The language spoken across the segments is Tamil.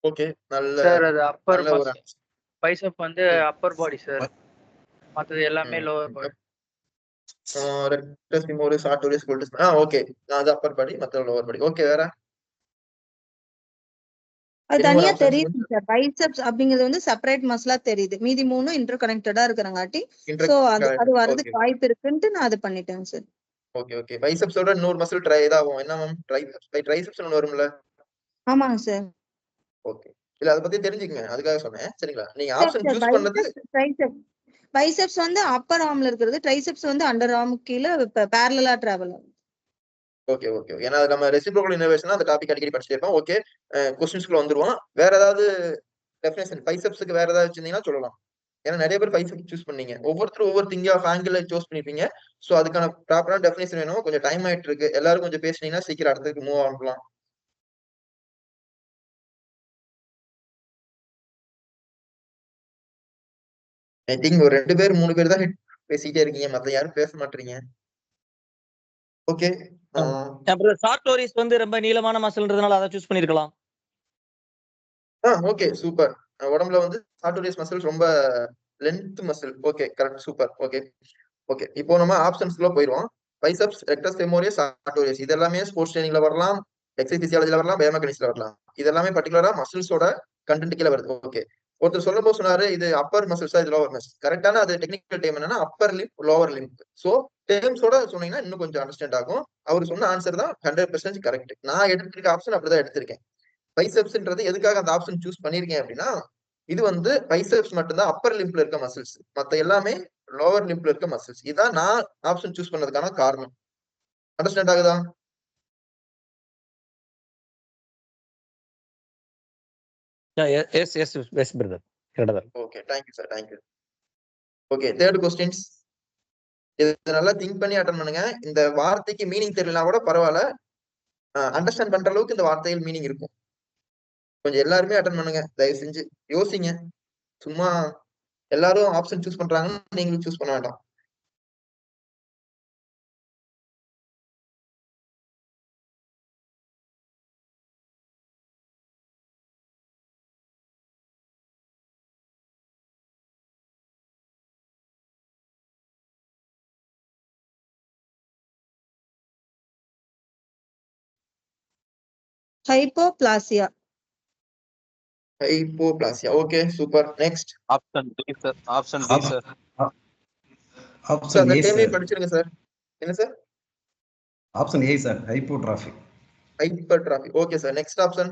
ஓகே. நல்ல சார் அது அப்பர் நல்ல ஒரு மசில். பைசெப் வந்து ம். அப்பர் பாடி சார். மத்தது எல்லாமே lower body. Rectus femoris சார்ட்டோரியஸ் குல்டஸ். Okay. அது அப்பர் பாடி, மத்த லோவர் பாடி. ஓகே, வேற? அது இன்னும் ஒரு தனியா ஆப்ஷன்ஸ் தெரியுது சார். பைசெப்ஸ் அப்படிங்கிறது வந்து செப்பரேட் மசிலா தெரியுது. மீதி 3 இன்டர் கனெக்டடா இருக்கிறங்காட்டி சோ அது வரதுக்கு ஓகே. வாய்ப்பு இருக்குன்ட்டு நான் அது பண்ணிட்டேன் சார். Okay, okay. பைசெப்ஸோட இன்னொரு மசில் ட்ரை இதாகும். என்ன மேம்? ட்ரைசெப்ஸ்னு ஒண்ணு வரும்ல? ஆமாங்க சார். ஓகே. இல்ல அத பத்தி தெரிஞ்சுக்கங்க. அதுக்காக சொன்னேன். சரிங்களா? நீங்க சார் ஆப்ஷன் சார் சூஸ் பண்ணது பைசெப்ஸ் ட்ரைசெப்ஸ். பைசெப்ஸ் வந்து அப்பர் ஆர்ம்ல இருக்கிறது. ட்ரைசெப்ஸ் வந்து அண்டர் ஆர்முக்கு கீழ பேரலலா டிராவல் ஆகும். Okay, okay. ஏன்னா நம்ம ரெசிப்ரோகல் இன்னோவேஷன் அந்த டாபிக் அடிக்கடி படிச்சிட்டே இருப்போம். ஓகே. क्वेश्चंसக்குள்ள வந்துருவோம். வேற ஏதாவது டெஃபினிஷன் பைசெப்ஸ்க்கு வேற ஏதாவது வச்சிருந்தீங்கன்னா சொல்லலாம். ஏன்னா நிறைய பேர் பைசெப்ஸ் சூஸ் பண்ணீங்க. ஒவ்வொருத்தரும் ஒவ்வொரு திங் ஆஃப் ஆங்கிள் சூஸ் பண்ணிருப்பீங்க. சோ அதுக்கான ப்ராப்பரான டெஃபினிஷன் வேணும். கொஞ்சம் டைம் ஆயிட்டு இருக்கு. எல்லாரும் கொஞ்சம் பேசுனீங்கன்னா சீக்கிரம் அடுத்ததுக்கு மூவ் ஆகலாம். ஐ திங்க் ஒரு 2 பேர் 3 பேர் தான் பேசிட்டே இருக்கீங்க. மத்த யாரும் பேச மாட்டீங்க. ஓகே. அப்புறம் சார்ட்டோரிஸ் வந்து ரொம்ப நீளமான மசில்ன்றதுனால அதை சூஸ் பண்ணிருக்கலாம். Okay, super. உடம்புல வந்து சார்ட்டோரியஸ் மசில்ஸ் ரொம்ப length muscle. Okay, correct, super. Okay, okay. இப்போ நம்ம ஆப்ஷன்ஸ்க்குள்ள போயிடுவோம். பைசெப்ஸ், ரெக்டஸ் ஃபெமோரிஸ், சார்ட்டோரியஸ் இது எல்லாமே ஸ்போர்ட்ஸ் ட்ரைனிங்ல வரலாம், எக்ஸசைஸ் பிசியாலஜில வரலாம், பயோமெக்கானிக்ஸ்ல வரலாம். இது எல்லாமே பர்టిక్యులரா மசில்ஸோட கண்டென்ட் கீழ வருது. ஓகே. ஒருத்தர் சொல்லும்போது சொன்னாரு இது அப்பர் மசில்ஸா இது லோவர் மசில்ஸ். கரெக்ட்டான அது டெக்னிக்கல் டேர்ம் என்னன்னா upper limb, lower limb. So டேர்ம்ஸோட சொன்னீங்கன்னா இன்னும் கொஞ்சம் அண்டர்ஸ்டாண்ட் ஆகும். அவர் சொன்ன ஆன்சர் தான் 100% கரெக்ட். நான் எடுத்திருக்க ஆப்ஷன் அப்படிதான் எடுத்திருக்கேன். பைசெப்ஸ்ன்றது எதுக்காக அந்த ஆப்ஷன் சூஸ் பண்ணிருக்கேன் அப்படின்னா இது வந்து பைசெப்ஸ் மட்டும்தான் அப்பர் லிம்ப்ல இருக்க மசில்ஸ். மத்த எல்லாமே லோவர் லிம்ப்ல இருக்க மசில்ஸ். இதான் நான் ஆப்ஷன் சூஸ் பண்ணதுக்கான காரணம். அண்டர்ஸ்டாண்ட் ஆகுதா? Yes brother. Okay, thank you sir, thank you. Okay, third questions. இது நல்லா திங்க் பண்ணி அட்டெண்ட் பண்ணுங்க. இந்த வார்த்தைக்கு மீனிங் தெரியலனா கூட பரவாயில்ல. அண்டர்ஸ்டாண்ட் பண்ற அளவுக்கு இந்த வார்த்தையில் மீனிங் இருக்கும். கொஞ்சம் எல்லாருமே அட்டெண்ட் பண்ணுங்க. தயவு செஞ்சு யோசிங்க. சும்மா எல்லாரும் ஆப்ஷன் சூஸ் பண்றாங்கன்னு நீங்களும் சூஸ் பண்ண வேண்டாம். Hypoplasia. Hypoplasia. Okay, super. Next. Option D sir. Option D sir. Option A டேமே சார். படிச்சிருங்க சார். என்ன sir? Option A sir. Hypotrophy. Hypertrophy. Okay sir. Next option.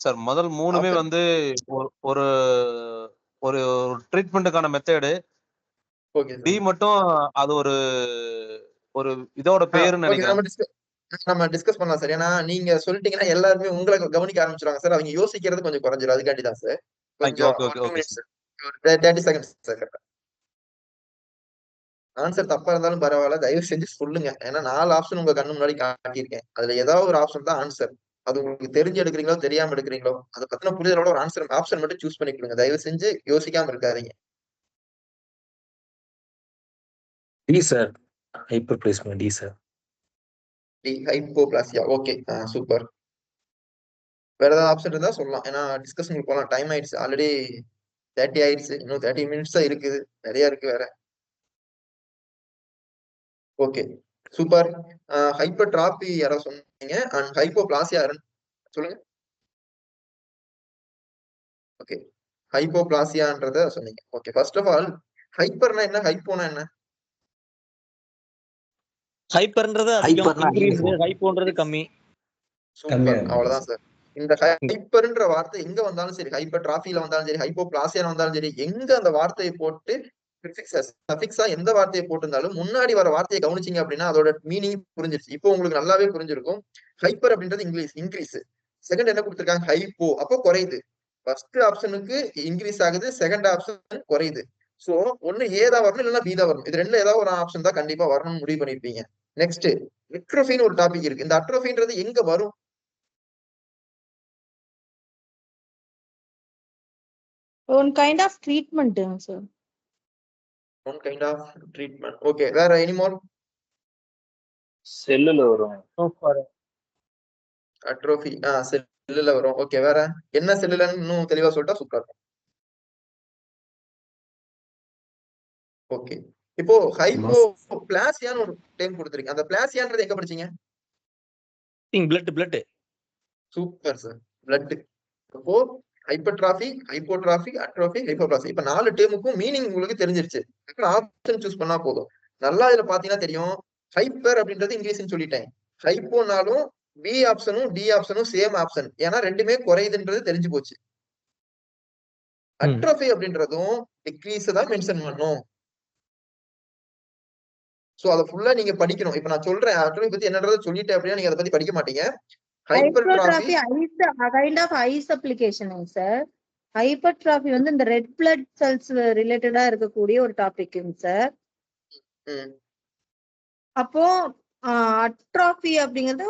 Sir முதல் மூணுமே வந்து ஒரு ஒரு ட்ரீட்மென்ட்டுக்கான மெத்தட். Okay D sir. மட்டும் அது ஒரு ஒரு இதோட பேருன்னு ஓகே, நினைக்கிறேன். நம்ம டிஸ்கஸ் பண்ணலாம் சார். ஏன்னா நீங்க சொல்லிட்டீங்கன்னா எல்லாருமே உங்களை கவனிக்க ஆரம்பிச்சிருவாங்க சார். அவங்க யோசிக்கிறது கொஞ்சம் குறைஞ்சிரும். அதுக்காண்டி தான் சார். கொஞ்சம் okay 2 minutes sir. 30 seconds sir. கரெக்டா ஆன்சர் தப்பா இருந்தாலும் பரவாயில்ல. தயவு செஞ்சு சொல்லுங்க. ஏன்னா 4 ஆப்ஷன் உங்க கண்ணு முன்னாடி காட்டியிருக்கேன். அதுல ஏதாவது ஒரு ஆப்ஷன் தான் ஆன்சர். அது உங்களுக்கு தெரிஞ்சு எடுக்கிறீங்களோ தெரியாம எடுக்கிறீங்களோ அதை பத்தின புரிதலோட ஒரு ஆப்ஷன் மட்டும் சூஸ் பண்ணி கொடுங்க. தயவு செஞ்சு யோசிக்காம இருக்காதீங்க. D sir. Hyperplasia D sir. D hypoplasia. Okay, super. வேற ஏதாவது ஆப்ஷன் இருந்தா சொல்லலாம். ஏன்னா டிஸ்கஷனுக்கு போலாம். டைம் ஆயிடுச்சு. ஆல்ரெடி 30 ஆயிடுச்சு. இன்னும் 30 மினிட்ஸ் தான் இருக்குது. நிறைய இருக்கு வேற. Okay, super. ஹைப்பர்ட்ராபி யாரோ சொன்னீங்க அண்ட் ஹைப்போபிளாசியா சொல்லுங்க. ஓகே, ஹைப்போபிளாசியான்றத சொன்னீங்க. ஓகே, ஃபர்ஸ்ட் ஆஃப் ஆல் ஹைப்பர்னா என்ன, ஹைப்போனா என்ன? ஹைப்பர்ன்றது அதிகம், இன்கிரீஸ், ஹைப்போன்றது கம்மி. சூப்பர், அவ்வளவுதான் சார். இந்த ஹைப்பர்ன்ற வார்த்தை எங்க வந்தாலும் சரி, ஹைப்பர் டிராஃபில வந்தாலும் சரி, ஹைப்போபிளாசியா வந்தாலும் சரி, எங்க அந்த வார்த்தையை போட்டு சஃபிக்ஸா எந்த வார்த்தையை போட்டிருந்தாலும் முன்னாடி வர வார்த்தையை கவனிச்சீங்க அப்படின்னா அதோட மீனிங் புரிஞ்சிருச்சு. இப்போ உங்களுக்கு நல்லாவே புரிஞ்சிருக்கும். ஹைப்பர் அப்படின்றது இன்க்ரீஸ். செகண்ட் என்ன கொடுத்திருக்காங்க, ஹைப்போ, அப்போ குறையுது. ஃபர்ஸ்ட் ஆப்ஷனுக்கு இன்க்ரீஸ் ஆகுது, செகண்ட் ஆப்ஷன் குறையுது. சோ ஒண்ணு ஏ தான் வரணும், இல்லைன்னா பி தான் வரணும். இது ரெண்டுல ஏதாவது ஒரு ஆப்ஷன் தான் கண்டிப்பா வரணும்னு முடிவு பண்ணிருப்பீங்க. நெக்ஸ்ட் அட்ரோஃபின்னு ஒரு டாபிக் இருக்கு. இந்த அட்ரோஃபின்றது எங்க வரும்? One kind of treatment, sir. One kind of treatment. Okay, வேற any more? செல்லுல வரும். அட்ரோஃபி. செல்லுல வரும். ஓகே, வேற என்ன செல்லுலன்னு இன்னும் தெளிவா சொல்லிட்டா சூப்பரா இருக்கும். ஓகே, இப்போ ஹைப்போ பிளாசியான்னு ஒரு டைம் கொடுத்துருக்கீங்க. அந்த பிளாசியான்றது எங்க படிச்சீங்க? பிளட். Super sir, blood. அப்போ ஹைப்பர்ட்ராஃபி, ஹைப்போட்ராஃபி, அட்ரோஃபி, ஹைப்போபிளாசி. இப்ப 4 டேர்முக்கும் மீனிங் உங்களுக்கு தெரிஞ்சிருச்சு. ஆப்ஷன் சூஸ் பண்ணா போதும். நல்லா இதுல பாத்தீங்கன்னா தெரியும், ஹைப்பர் அப்படின்றது இங்கிலீஷ்னு சொல்லிட்டேன். ஹைப்போனாலும் பி ஆப்ஷனும் டி ஆப்ஷனும் சேம் ஆப்ஷன். ஏன்னா ரெண்டுமே குறையுதுன்றது தெரிஞ்சு போச்சு. அட்ரோஃபி அப்படின்றதும் டிக்ரீஸ் தான் மென்ஷன் பண்ணும். சோ அத ஃபுல்லா நீங்க படிக்கணும். இப்ப நான் சொல்றேன் அட்ரோஃபி பத்தி என்னன்றதை சொல்லிட்டேன் அப்படின்னா நீங்க அதை பத்தி படிக்க மாட்டீங்க. ஹைப்பர்ட்ராஃபி கைண்ட் ஆஃப் ஐஸ் அப்ளிகேஷனுங்க சார். ஹைப்பர்ட்ராஃபி வந்து இந்த ரெட் பிளட் செல்ஸ் ரிலேட்டடா இருக்கக்கூடிய ஒரு டாபிக்ங்க சார். அப்போ அட்ராஃபி அப்படிங்கிறது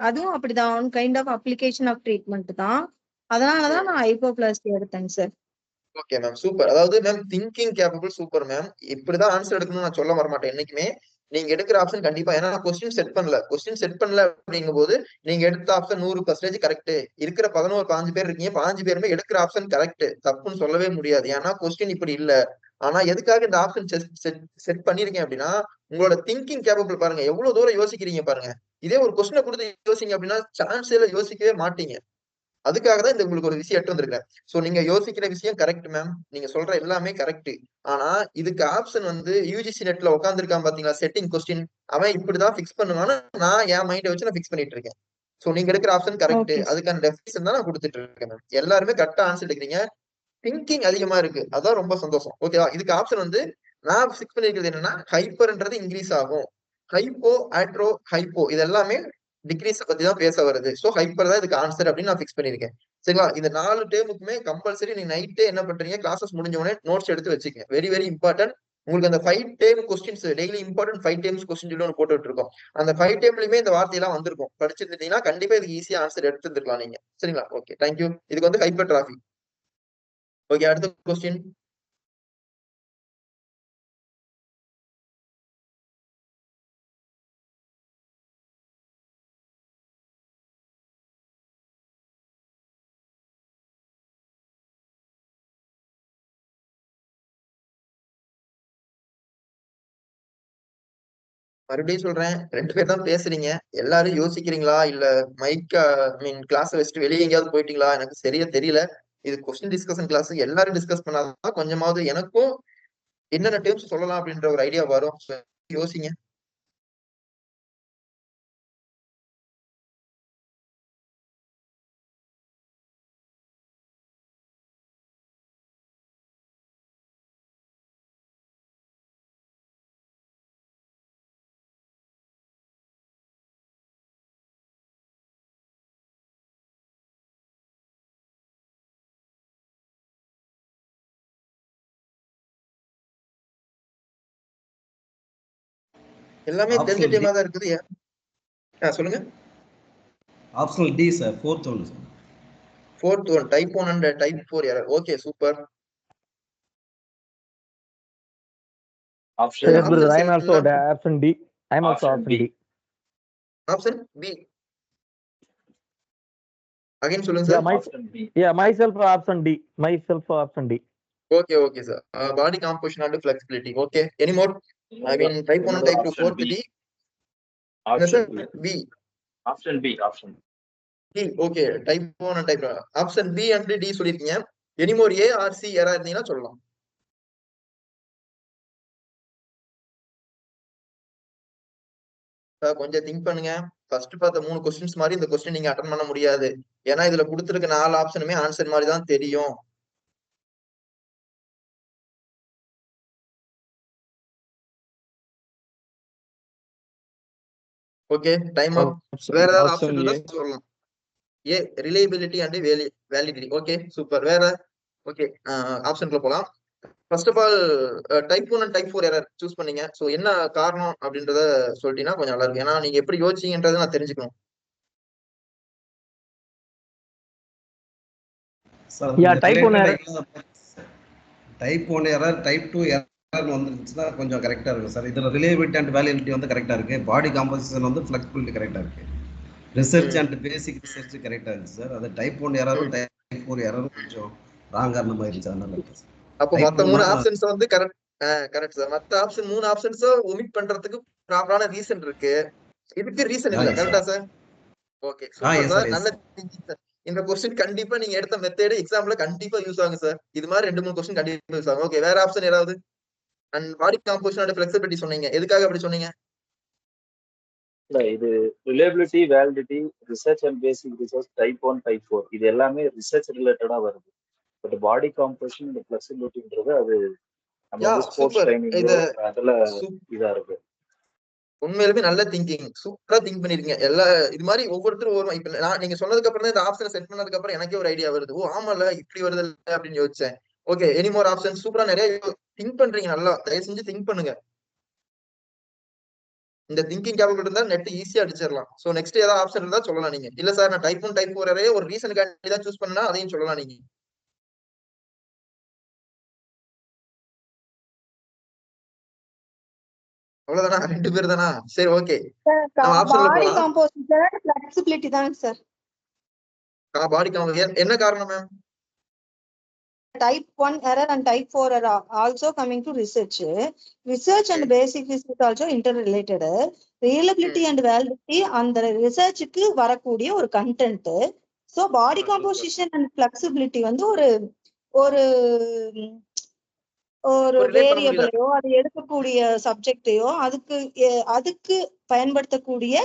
அதுவும் அப்படிதான், one kind of application of treatment தான். அதனாலதான் நான் ஹைப்போபிளாஸ்டி எடுத்தேங்க சார். Okay ma'am, super. அதாவது ma'am thinking capable super ma'am. இப்படிதான் ஆன்சர் எடுக்கணும்னு நான் சொல்ல வர மாட்டேன் என்னைக்குமே. நீங்க எடுக்கிற ஆப்ஷன் கண்டிப்பா, ஏன்னா கொஸ்டின் செட் பண்ணல அப்படிங்கும் போது நீங்க எடுத்த ஆப்ஷன் 100% கரெக்ட். இருக்கிற 15 பேர் இருக்கீங்க, 15 பேருமே எடுக்கிற ஆப்ஷன் கரெக்ட், தப்புன்னு சொல்லவே முடியாது. ஏன்னா கொஸ்டின் இப்படி இல்ல. ஆனா எதுக்காக இந்த ஆப்ஷன் செட் பண்ணிருக்கேன் அப்படின்னா, உங்களோட திங்கிங் கேப்பபிள் பாருங்க, எவ்வளவு தூரம் யோசிக்கிறீங்க பாருங்க. இதே ஒரு கொஸ்டினை கொடுத்து யோசிங்க அப்படின்னா சான்ஸே யோசிக்கவே மாட்டீங்க. அதுக்காக தான் இந்த உங்களுக்கு ஒரு விஷயம் எடுத்து வந்திருக்கேன். சோ நீங்க யோசிக்கிற விஷயம் கரெக்ட் மேம், நீங்க சொல்ற எல்லாமே கரெக்ட். ஆனா இதுக்கு ஆப்ஷன் வந்து யூஜிசி நெட்ல உட்காந்துருக்கான் பாத்தீங்களா, செட்டிங் கொஸ்டின், அவன் இப்படிதான் பிக்ஸ் பண்ணுவான்னு நான் என் மைண்டை வச்சு நான் பிக்ஸ் பண்ணிட்டு இருக்கேன். சோ நீங்க எடுக்கிற ஆப்ஷன் கரெக்ட், அதுக்கான டெஃபினிஷன் தான் நான் கொடுத்துட்டு இருக்கேன் மேம். எல்லாருமே கரெக்டா ஆன்சர் எடுக்கிறீங்க, திங்கிங் அதிகமா இருக்கு, அதான் ரொம்ப சந்தோஷம். ஓகேவா? இதுக்கு ஆப்ஷன் வந்து நான் பிக்ஸ் பண்ணிருக்கிறது என்னன்னா, ஹைப்பர்ன்றது இன்க்ரீஸ் ஆகும், ஹைப்போ, ஆட்ரோ, ஹைப்போ இது எல்லாமே டிக்ரீஸ் பத்தி தான் பேச வருது. சோ ஹைப்பர் தான் இதுக்கு ஆன்சர் அப்படின்னு நான் பிக்ஸ் பண்ணிருக்கேன். சரிங்களா? இந்த 4 டேர்முக்குமே கம்பல்சரி நீங்க நைட்டே என்ன பண்றீங்க, கிளாஸஸ் முடிஞ்ச உடனே நோட்ஸ் எடுத்து வச்சுக்கங்க. Very very important. உங்களுக்கு அந்த 5 term questions daily important 5 terms question ஒன்று போட்டுட்டு இருக்கோம். அந்த 5 டேர்ம்லயுமே இந்த வார்த்தையெல்லாம் வந்திருக்கும். படிச்சிருந்தீங்கன்னா கண்டிப்பா இதுக்கு ஈஸியா ஆன்சர் எடுத்துருக்கலாம் நீங்க. சரிங்களா? Okay, thank you. இதுக்கு வந்து ஹைப்பர்ட்ராஃபி. ஓகே, அடுத்த கொஸ்டின். மறுபடியும் சொல்றேன், 2 பேர் தான் பேசுறீங்க. எல்லாரும் யோசிக்கிறீங்களா இல்ல மைக் கிளாஸ் வச்சுட்டு வெளியே எங்கேயாவது போயிட்டீங்களா எனக்கு சரியா தெரியல. இது கொஸ்டின் டிஸ்கஷன் கிளாஸ், எல்லாரும் டிஸ்கஸ் பண்ணாதான் கொஞ்சமாவது எனக்கும் என்னென்ன டேர்ம்ஸ் சொல்லலாம் அப்படின்ற ஒரு ஐடியா வரும். யோசிங்க. எல்லாமே தெரிஞ்ச டீமா தான் இருக்குது. சொல்லுங்க. Optional D sir, 4th one sir. 4th one, type 1 and type 4 error. Okay, super. Option I'm also option D. I'm also option D. Option B. Again சொல்லுங்க sir. Myself option D. Myself option D. Okay, okay sir. Body composition and flexibility. Okay. Any more? I mean type 1 and type 2, 4th D. Option B. Option B. Option B. Okay. Type 1 and type 2. Option B and D சொல்லிருக்கீங்க. Any more A or C error இருந்தீங்கன்னா சொல்லலாம். கொஞ்சம் திங்க் பண்ணுங்க. ஃபர்ஸ்ட் பார்த்த 3 क्वेश्चंस மாதிரி இந்த क्वेश्चन நீங்க அட்டெண்ட் பண்ண முடியாது. ஏன்னா இதுல கொடுத்திருக்க 4 ஆப்ஷனுமே ஆன்சர் மாதிரி தான் தெரியும். Okay, time up. வேற ஏதாவது ஆப்ஷன் இருந்தா சொல்லலாம். A reliability and validity. Okay, super. வேற? ஓகே, ஆப்ஷன்ல போலாம். First of all type 1 and type 4 error choose பண்ணீங்க. சோ என்ன காரணம் அப்படின்றத சொல்லிட்டீங்கன்னா கொஞ்சம் நல்லா இருக்கும். ஏன்னா நீங்க எப்படி யோசிச்சீங்கன்றதை நான் தெரிஞ்சுக்கணும். டைப் 1 எரர், டைப் 2 எரர் வந்துருச்சுன்னா கொஞ்சம் கரெக்டா இருக்கும் சார். இதுல ரிலையபிலிட்டி அண்ட் வேலிடிட்டி வந்து கரெக்டா இருக்கு. பாடி காம்போசிஷன் வந்து ஃபிளெக்சிபிலிட்டி கரெக்டா இருக்கு. ரிசர்ச் அண்ட் பேசிக் ரிசர்ச் கரெக்டா இருந்துச்சு சார். அது டைப் 1 எரரும் டைப் 4 எரரும் கொஞ்சம் ராங் காரணமா இருந்துச்சு. அதனால அப்போ மத்த 3 ஆப்ஷன்ஸ் வந்து கரெக்ட் சார். மத்த ஆப்ஷன் 3 ஆப்ஷன்ஸ் ஒமிட் பண்றதுக்கு ப்ராப்பரான ரீசன் இருக்கு. இதுக்கு ரீசன் இல்ல. கரெக்டா சார்? Okay super sir. நல்ல திங்கிங் சார். இந்த क्वेश्चन கண்டிப்பா நீங்க எடுத்த மெத்தட் எக்ஸாம்ல கண்டிப்பா யூஸ் ஆகும் சார். இது மாதிரி 2-3 क्वेश्चन கண்டிப்பா யூஸ் ஆகும். ஓகே வேற ஆப்ஷன் ஏதாவது? And body composition and flexibility சொன்னீங்க. எதுக்காக அப்படி சொன்னீங்க? இல்ல இது reliability, validity, research and basic research type 1 type 4 இது எல்லாமே ரிசர்ச் ரிலேட்டடா வருது. பட் பாடி காம்போசிஷன் அண்ட் ஃப்ளெக்சிபிலிட்டின்றது அது நம்ம வந்து ஸ்போர்ட்ஸ் ட்ரைனிங் அதுல இதா இருக்கு. உண்மையிலுமே நல்ல திங்கிங். சூப்பரா திங்க் பண்ணிருக்கீங்க. எல்லா இது மாதிரி ஒவ்வொருத்தரும் ஒரு இப்ப நான் நீங்க சொன்னதுக்கு அப்புறம் தான் இந்த ஆப்ஷனை செட் பண்ணதுக்கு அப்புறம் எனக்கே ஒரு ஐடியா வருது. ஓ ஆமால இப்படி வருது அப்படின்னு யோசிச்சேன். Okay any more option? சூப்பரா நிறைய திங்க் பண்றீங்க. நல்லா தயவு செஞ்சு திங்க் பண்ணுங்க. இந்த திங்கிங் கேப்பபிள் இருந்தா நெட் ஈஸியா அடிச்சிடலாம். சோ நெக்ஸ்ட் ஏதாவது ஆப்ஷன் இருந்தா சொல்லலாம் நீங்க. இல்ல சார் நான் டைப் 1 டைப் 4 ஒரு ரீசனுக்காண்டி தான் சூஸ் பண்ணா அதையும் சொல்லலாம் நீங்க. அவ்வளவுதானா? 2 பேர் தானா? சரி ஓகே. நம்ம ஆப்ஷன்ல பாடி போலாம். காம்போசிஷன் ஃபிளெக்சிபிலிட்டி தான் சார். பாடி காம்போசிஷன் என்ன காரணம் ma'am? Type 1 error and type 4 error also coming to research. Research and basic physics also interrelated. Reliability and validity அந்த ரிசர்ச்சுக்கு வரக்கூடிய ஒரு content. So body composition and flexibility வந்து ஒரு ஒரு ஒரு வேரியபிளையோ அது எடுக்கக்கூடிய சப்ஜெக்டையோ அதுக்கு பயன்படுத்தக்கூடிய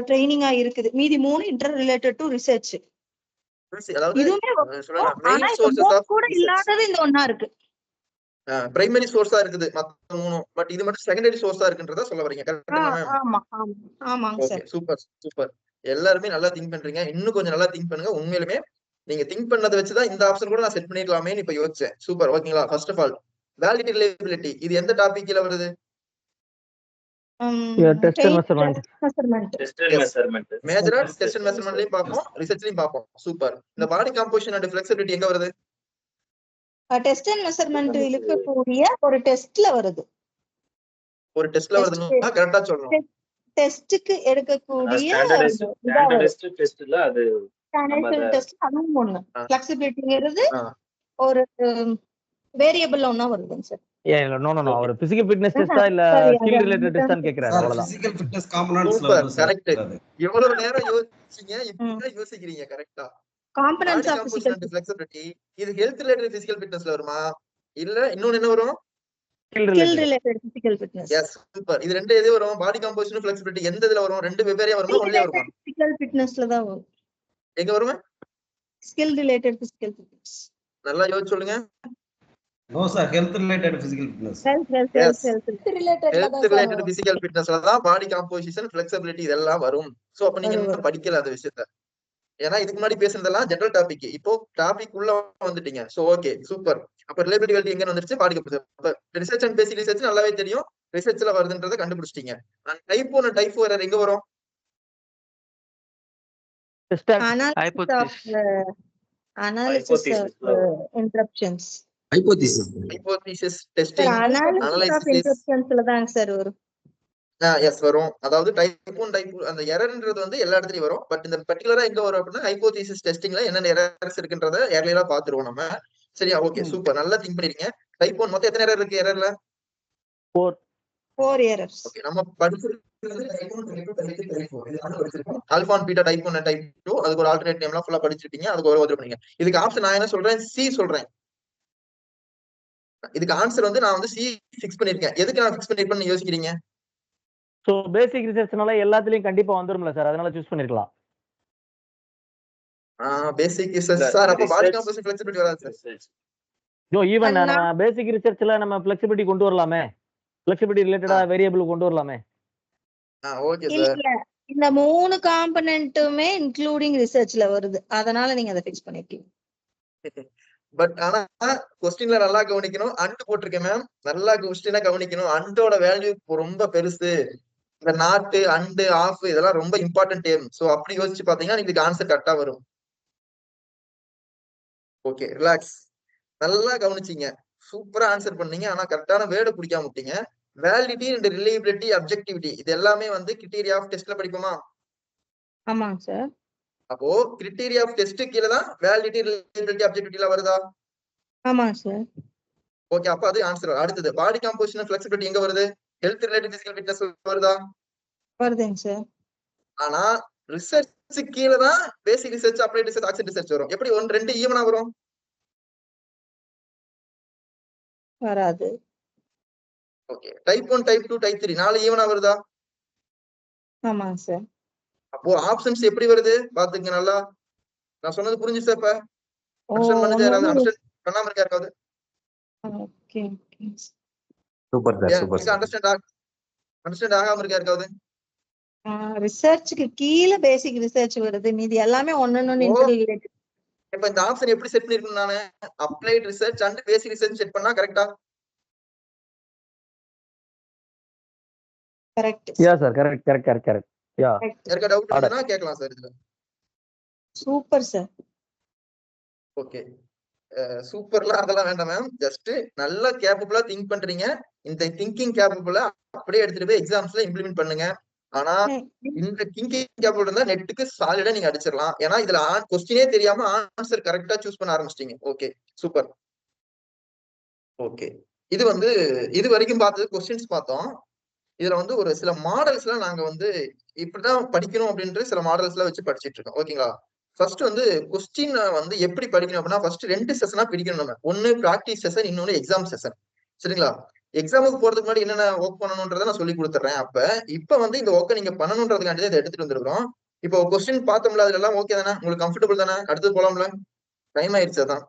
ட்ரைனிங்கா இருக்குது. மீதி 3 இன்டர் ரிலேட்டட் டு ரிசர்ச். இதுவுமே கூட இல்லாதது இந்த ஒண்ணா இருக்கு. பிரைமரி சோர்ஸா இருக்குது மத்த 3. பட் இது மட்டும் செகண்டரி சோர்ஸா இருக்குன்றத சொல்ல வரீங்க. கரெக்ட்டா மேம்? ஆமா ஆமா ஆமாங்க சார். Super super. எல்லாரும் நல்லா திங்க் பண்றீங்க. இன்னும் கொஞ்சம் நல்லா திங்க் பண்ணுங்க. உண்மையிலுமே நீங்க திங்க் பண்ணதை வச்சுதான் இந்த ஆப்ஷன் கூட நான் செட் பண்ணிருக்கலாமேன்னு இப்ப யோசிச்சேன். சூப்பர். ஓகேங்களா? First of all validity reliability இது எந்த டாபிக் கீழ வருது? Test and measurement. மேஜரா டெஸ்ட் அண்ட் மெஷர்மென்ட்லயும் பாப்போம், ரிசர்ச்லயும் பாப்போம். சூப்பர். இந்த பாடி காம்போசிஷன் அண்ட் ஃப்ளெக்சிபிலிட்டி எங்க வருது? டெஸ்ட் அண்ட் மெஷர்மென்ட் இருக்கக்கூடிய ஒரு டெஸ்ட்ல வருது. ஒரு டெஸ்ட்ல வருதுன்னா கரெக்ட்டா சொல்லணும். டெஸ்ட்க்கு எடுக்கக்கூடிய ஸ்டாண்டர்டைஸ்ட் டெஸ்ட்ல அது ஸ்டாண்டர்டைஸ்ட் டெஸ்ட் அதுவும் ஒண்ணு. ஃப்ளெக்சிபிலிட்டிங்கிறது ஒரு வேரியபிள் ஒண்ணா வருதுங்க சார். நோ அவர் பிசிக்கல் ஃபிட்னஸ் டெஸ்டா இல்ல ஸ்கில் ரிலேட்டட் டெஸ்டான்னு கேக்குறாரு. அவ்வளவுதான். பிசிக்கல் ஃபிட்னஸ் காம்போனன்ட்ஸ்ல சூப்பர் வரும் சார். கரெக்ட். எவ்வளவு நேரம் யோசிச்சீங்க? இப்படி யோசிக்கிறீங்க. கரெக்ட்டா. காம்போனன்ட்ஸ் ஆஃப் பிசிக்கல் ஃபிளெக்சிபிலிட்டி இது ஹெல்த் ரிலேட்டட் பிசிக்கல் ஃபிட்னஸ்ல வருமா? இல்ல இன்னொன்னு என்ன வரும்? Skill related physical fitness. Yes super. இது ரெண்டு எது வரும்? பாடி காம்போசிஷன் ஃபிளெக்சிபிலிட்டி எந்த இதுல வரும்? ரெண்டு வெவ்வேறையா வருமா? ஒண்ணே வருமா? பிசிக்கல் ஃபிட்னஸ்ல தான் வரும். எங்க வரும்? Skill related physical fitness. நல்லா யோசிச்சு சொல்லுங்க. No sir health related physical fitness. Health related physical ஃபிட்னஸ்ல தான் பாடி காம்போசிஷன் ஃபிளெக்சிபிலிட்டி இதெல்லாம் வரும். சோ அப்ப நீங்க என்ன படிக்கல அந்த விஷயத்தை. ஏன்னா இதுக்கு முன்னாடி பேசுனதெல்லாம் ஜெனரல் டாபிக். இப்போ டாபிக் உள்ள வந்துட்டீங்க. So okay super. அப்ப ரிலேபிலிட்டி எங்க வந்துருச்சு? பாடி composition. Research and basic research நல்லாவே தெரியும். ரிசர்ச்ல வருதுன்றதை கண்டுபிடிச்சிட்டீங்க. டைப் 1 டைப் 4 எரர் எங்க வரும்? Analysis interruptions. Hypothesis testing analysis இன்டரப்ஷன்ஸ்ல தான் சார் வரும். எஸ் வரும். அதாவது டைப் 1 டைப் அந்த எரர்ன்றது வந்து எல்லா இடத்துலயும் வரும். பட் இந்த பர்టిక్యులரா எங்க வரும் அப்படின்னா ஹைபோதீசிஸ் டெஸ்டிங்ல என்னென்ன எரர்ஸ் இருக்குன்றத ஏர்லியரா பாத்துருவோம் நம்ம. சரியா? Okay super. நல்லா திங்க் பண்ணிருக்கீங்க. டைப் 1 மொத்தம் எத்தனை எரர் இருக்கு எரர்ல? 4 எரர்ஸ். ஓகே நம்ம படிச்சிருக்கிறது டைப் 1 டைப் 2 டைப் 3 டைப் 4 இது நாலு படிச்சிருக்கோம். Alpha and beta type 1 type 2 அதுக்கு ஒரு ஆல்டர்னேட் நேம்லாம் ஃபுல்லா படிச்சிருப்பீங்க. அதுக்கு ஒரு ஓவர் பண்ணீங்க. இதுக்கு ஆப்ஷன் நான் என்ன சொல்றேன்? சி சொல்றேன். இதுக்கு ஆன்சர் வந்து நான் வந்து சி ஃபிக்ஸ் பண்ணிருக்கேன். எதுக்கு நான் ஃபிக்ஸ் பண்ணிருப்பேன்னு யோசிக்கிறீங்க? சோ பேசிக் ரிசர்ச்னால எல்லாத்துலயும் கண்டிப்பா வந்துரும்ல சார். அதனால சூஸ் பண்ணிருக்கலாம். பேசிக் ரிசர்ச் சார் அப்ப பாடி காம்போசிஷன் ஃபிளெக்சிபிலிட்டி வராது சார். ஜோ ஈவன் நம்ம பேசிக் ரிசர்ச்ல நம்ம ஃபிளெக்சிபிலிட்டி கொண்டு வரலாமே. ஃபிளெக்சிபிலிட்டி ரிலேட்டடா வேரியபிள் கொண்டு வரலாமே. Okay sir. இந்த 3 காம்போனன்ட்டுமே இன்க்ளூடிங் ரிசர்ச்ல வருது. அதனால நீங்க அதை ஃபிக்ஸ் பண்ணிருக்கீங்க. பட் ஆனா क्वेश्चनல நல்லா கவனிக்கணும். அண்ட் போட்டுருக்கேன் மேம். நல்லா क्वेश्चனை கவனிக்கணும். அண்டோட வேல்யூ ரொம்ப பெருசு. இந்த நாட் அண்ட் ஆஃப் இதெல்லாம் ரொம்ப இம்பார்ட்டன்ட் டேர்ம். சோ அப்படி யோசிச்சு பாத்தீங்கன்னா உங்களுக்கு ஆன்சர் கரெக்ட்டா வரும். Okay relax. நல்லா கவனிச்சீங்க. சூப்பரா ஆன்சர் பண்ணீங்க. ஆனா கரெக்டான வேர்டை பிடிக்காம விட்டீங்க. வேலிடிட்டி அண்ட் ரிலையபிலிட்டி அப்ஜெக்டிவிட்டி இது எல்லாமே வந்து கிரைட்டீரியா ஆஃப் டெஸ்ட்ல படிக்குமா? ஆமாங்க சார். அப்போ கிரிட்டீரியா ஆஃப் டெஸ்ட் கீழே தான் வேலிடிட்டி, ரிலையபிலிட்டி, அப்ஜெக்டிவிட்டி வருதா? ஆமாங்க சார். ஓகே, அப்ப அது ஆன்சர். அடுத்தது பாடி காம்போசிஷன் ஃபிளெக்சிபிலிட்டி எங்க வருது? ஹெல்த் ரிலேட்டட் பிசிக்கல் ஃபிட்னஸ் வருதா? வருதுங்க சார். ஆனா ரிசர்ச் கீழே தான் basic research, applied research, action research வரும். எப்படி 1 2 ஈவனா வரும்? வராது. ஓகே, டைப் 1 டைப் 2 டைப் 3 4 ஈவனா வருதா? ஆமாங்க சார். அப்போ ஆப்ஷன்ஸ் எப்படி வருது பாத்துங்க நல்லா. நான் சொன்னது புரிஞ்சுச்சா? இப்ப ஓ, அண்டர்ஸ்டாண்ட் பண்ணுங்க. ஒண்ணு யாராவது ஒண்ணு. அண்டர்ஸ்டாண்ட் பண்ணாம இருக்கா யாராவது? Okay okay. Super sir, super sir. Understand ஆகாம இருக்கா யாருக்காவது? ரிசர்ச்சுக்கு கீழே பேசிக் ரிசர்ச் வருது, மீதி எல்லாமே ஒன்னொன்னு இன்டர் ரிலேட்டட். இப்ப இந்த ஆப்ஷன் எப்படி செட் பண்ணிருக்கணும்? நானு applied research and basic research set பண்ணா கரெக்டா? Correct. Yeah sir, correct correct correct correct. Yeah. யாருக்கா டவுட் இருந்தா கேட்கலாம் சார் இதுல. Super sir. ஓகே, சூப்பர்லாம் அதெல்லாம் வேண்டாம் மேம். ஜஸ்ட் நல்லா கேப்பபிளா திங்க் பண்றீங்க. இந்த திங்கிங் கேப்பபிளா அப்படியே எடுத்துட்டு போய் எக்ஸாம்ஸ்ல இம்ப்ளிமெண்ட் பண்ணுங்க. ஆனா இந்த திங்கிங் கேப்பபிள் இருந்தா நெட்டுக்கு சாலிடா நீங்க அடிச்சிடலாம். ஏன்னா இதுல கொஸ்டினே தெரியாம ஆன்சர் கரெக்டா சூஸ் பண்ண ஆரம்பிச்சிட்டீங்க. Okay, super. ஓகே, இது வந்து இது வரைக்கும் பார்த்தது கொஸ்டின்ஸ் பார்த்தோம். இதுல வந்து ஒரு சில மாடல்ஸ் எல்லாம் நாங்க வந்து இப்படிதான் படிக்கணும் அப்படின்ற சில மாடல்ஸ் எல்லாம் வச்சு படிச்சிட்டு இருக்கோம். ஓகேங்களா? ஃபர்ஸ்ட் வந்து கொஸ்டின் வந்து எப்படி படிக்கணும் அப்படின்னா, ஃபர்ஸ்ட் 2 செஷனா பிரிக்கணும் நம்ம. ஒன்னு பிராக்டிஸ் செஷன், இன்னொன்னு எக்ஸாம் செஷன். சரிங்களா? எக்ஸாமுக்கு போறதுக்கு முன்னாடி என்னென்ன ஒர்க் பண்ணணும்ன்றதை நான் சொல்லி கொடுத்துறேன். இப்ப வந்து இந்த ஒர்க்கை நீங்க பண்ணணுன்றதுக்காண்டி இதை எடுத்துட்டு வந்துருக்கோம். இப்போ கொஸ்டின் பார்த்தோம்ல, அதுல எல்லாம் ஓகே தானே? உங்களுக்கு கம்ஃபர்டபுள் தானே? அடுத்து போலாம்ல? டைம் ஆயிடுச்சு அதான்.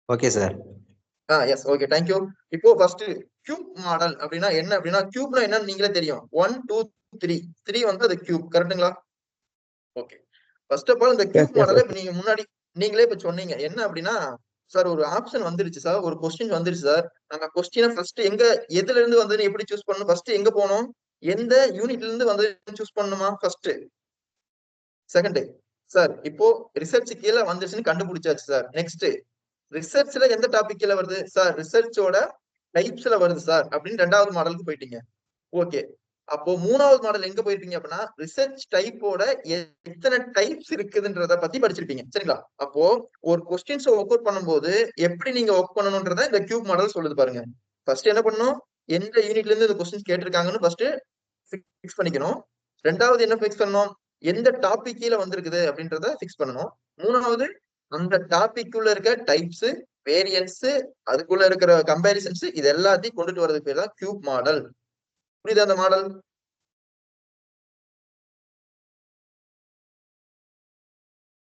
Okay sir. Yes, okay, thank you. இப்போ ஃபர்ஸ்ட் கியூப் மாடல் அப்படின்னா என்ன அப்படின்னா, கியூப்னா என்னன்னு நீங்களே தெரியும். 1 2 3 வந்து அது கியூப். கரெக்ட்டுங்களா? ஓகே, ஃபர்ஸ்ட் ஆஃப் ஆல் இந்த கியூப் மாடலை இப்ப நீங்க முன்னாடி நீங்களே இப்ப சொன்னீங்க என்ன அப்படின்னா, சார் ஒரு ஆப்ஷன் வந்துருச்சு சார், ஒரு கொஸ்டின் வந்துருச்சு சார். நாங்க கொஸ்டினை ஃபர்ஸ்ட் எதுல இருந்து வந்து எப்படி சூஸ் பண்ணணும்? ஃபர்ஸ்ட் எங்க போகணும்? எந்த யூனிட்ல இருந்து வந்து சூஸ் பண்ணணுமா? ஃபர்ஸ்ட். செகண்ட், சார் இப்போ ரிசர்ச் கீழே வந்துருச்சுன்னு கண்டுபிடிச்சாச்சு சார். நெக்ஸ்ட், ரிசர்ச்ல எந்த டாபிக் கீழே வருது சார்? ரிசர்ச்சோட டைப்ஸ்ல வருது சார் அப்படின்னு 2வது மாடலுக்கு போயிட்டீங்க. ஓகே, அப்போ 3வது மாடல் எங்க போயிருப்பீங்க அப்படின்னா, ரிசர்ச் டைப்போட எத்தனை டைப்ஸ் இருக்குதுன்றத பத்தி படிச்சிருப்பீங்க. சரிங்களா? அப்போ ஒரு கொஸ்டின்ஸ் ஒர்க் அவுட் பண்ணும்போது எப்படி நீங்க ஒர்க் பண்ணணும்ன்றத இந்த கியூப் மாடல் சொல்லுது பாருங்க. ஃபர்ஸ்ட் என்ன பண்ணணும்? எந்த யூனிட்ல இருந்து இந்த கொஸ்டின்ஸ் கேட்டிருக்காங்கன்னு ஃபர்ஸ்ட் ஃபிக்ஸ் பண்ணிக்கணும். 2வது என்ன ஃபிக்ஸ் பண்ணணும்? எந்த டாபிக் கீழே வந்திருக்குது அப்படின்றத ஃபிக்ஸ் பண்ணணும். 3வது அந்த டாபிக் உள்ள இருக்க டைப்ஸ், வேரியன்ஸ், அதுக்குள்ள இருக்கிற கம்பேரிசன்ஸ், இது எல்லாத்தையும் கொண்டுட்டு வரதுக்கு பேர் தான் கியூப் மாடல். புரியுதா அந்த மாடல்?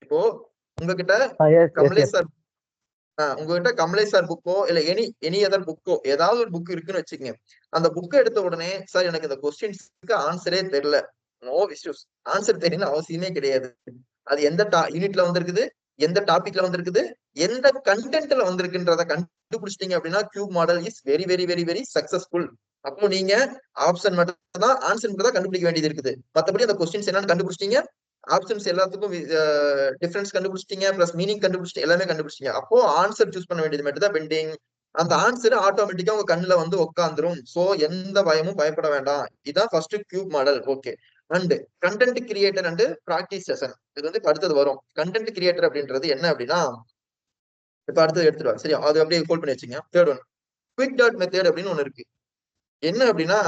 இப்போ உங்ககிட்ட கமலேஷ் சார் புக்கோ இல்ல எனி அதர் புக்கோ ஏதாவது ஒரு புக் இருக்குன்னு வச்சுக்கோங்க. அந்த புக்கை எடுத்த உடனே சார் எனக்கு இந்த கொஸ்டின்ஸ்க்கு ஆன்சரே தெரியல, நோ இஷ்யூஸ். ஆன்சர் தெரியல அவசியமே கிடையாது. அது எந்த யூனிட்ல வந்திருக்குது, எந்த டாபிக்ல வந்திருக்குது, எந்த கண்டென்ட்ல வந்திருக்குன்றத கண்டுபிடிச்சிட்டீங்க அப்படின்னா cube model is very very very very successful. அப்போ நீங்க ஆப்ஷன் மட்டும் தான், ஆன்சர் மட்டும் தான் கண்டுபிடிக்க வேண்டியது இருக்குது. மற்றபடி அந்த கொஸ்டின்ஸ் என்னன்னு கண்டுபிடிச்சிட்டீங்க, ஆப்ஷன்ஸ் எல்லாத்துக்கும் டிஃபரன்ஸ் கண்டுபிடிச்சிட்டீங்க, பிளஸ் மீனிங் கண்டுபிடிச்சிட்டீங்க, எல்லாமே கண்டுபிடிச்சிட்டீங்க. அப்போ ஆன்சர் சூஸ் பண்ண வேண்டியது மட்டும் தான் பெண்டிங். அந்த ஆன்சர் ஆட்டோமேட்டிக்கா உங்க கண்ணுல வந்து உட்காந்துரும். சோ எந்த பயமும் பயப்பட வேண்டாம். இதுதான் first cube model. Okay, and content creator and practice session, இது வந்து அடுத்தது வரும். கண்டென்ட் கிரியேட்டர் அப்படின்றது என்ன அப்படின்னா, இப்ப அடுத்தது எடுத்துருவாங்க. சரியா? அது அப்படியே ஹோல்ட் பண்ணி வச்சுங்க. Third one quick dot method அப்படின்னு ஒண்ணு இருக்கு. என்ன அப்படின்னா,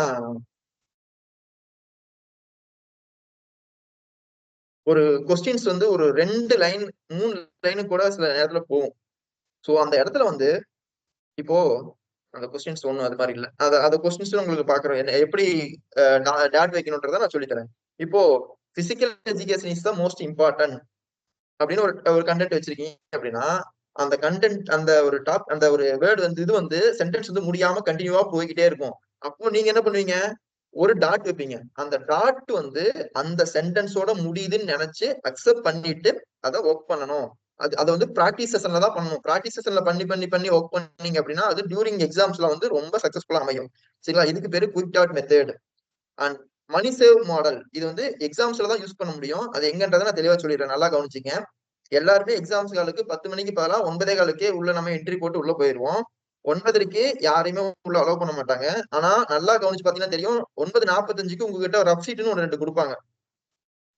ஒரு கொஸ்டின்ஸ் வந்து ஒரு 2 லைன் 3 லைனு கூட சில நேரத்துல போகும். சோ அந்த இடத்துல வந்து இப்போ அந்த கொஸ்டின்ஸ் ஒண்ணும் அது மாதிரி இல்ல. அந்த கொஸ்டின்ஸ் உங்களுக்கு பாக்குறோம் எப்படி டாட் வைக்கணும்ன்றத நான் சொல்லித்தரேன். இப்போ physical education is the most important அப்படின்னு ஒரு கண்டென்ட் வச்சிருக்கீங்க அப்படின்னா, அந்த கண்டென்ட் அந்த ஒரு வேர்டு வந்து இது வந்து சென்டென்ஸ் வந்து முடியாம கண்டினியூவா போய்கிட்டே இருக்கும். அப்போ நீங்க என்ன பண்ணுவீங்க? ஒரு டாட் வைப்பீங்க. அந்த டாட் வந்து அந்த சென்டென்ஸோட முடியுதுன்னு நினைச்சு அக்செப்ட் பண்ணிட்டு அதை ஒர்க் பண்ணணும். அதை வந்து பிராக்டிஸ் செஷன்ல தான் பண்ணணும். பிராக்டிஸ் செஷன்ல பண்ணி ஒர்க் பண்ணீங்க அப்படின்னா அது டியூரிங் எக்ஸாம்ஸ்ல வந்து ரொம்ப சக்சஸ்ஃபுல்லா அமையும். சரிங்களா? இதுக்கு பேரு quick dot method. And money save model, இது வந்து எக்ஸாம்ஸ்ல தான் யூஸ் பண்ண முடியும். அது எங்கன்றதை நான் தெளிவா சொல்லிடுறேன், நல்லா கவனிச்சிங்க. எல்லாருமே எக்ஸாம்ஸ் காலுக்கு 10 மணிக்கு பதிலா 9:15 உள்ள நம்ம என்ட்ரி போட்டு உள்ள போயிருவோம். 9:30 யாரையுமே உள்ள அலோவ் பண்ண மாட்டாங்க. ஆனா நல்லா கவனிச்சு பாத்தீங்கன்னா தெரியும், 9:45 உங்ககிட்ட ரஃப் ஷீட்னு ஒரு 2 கொடுப்பாங்க.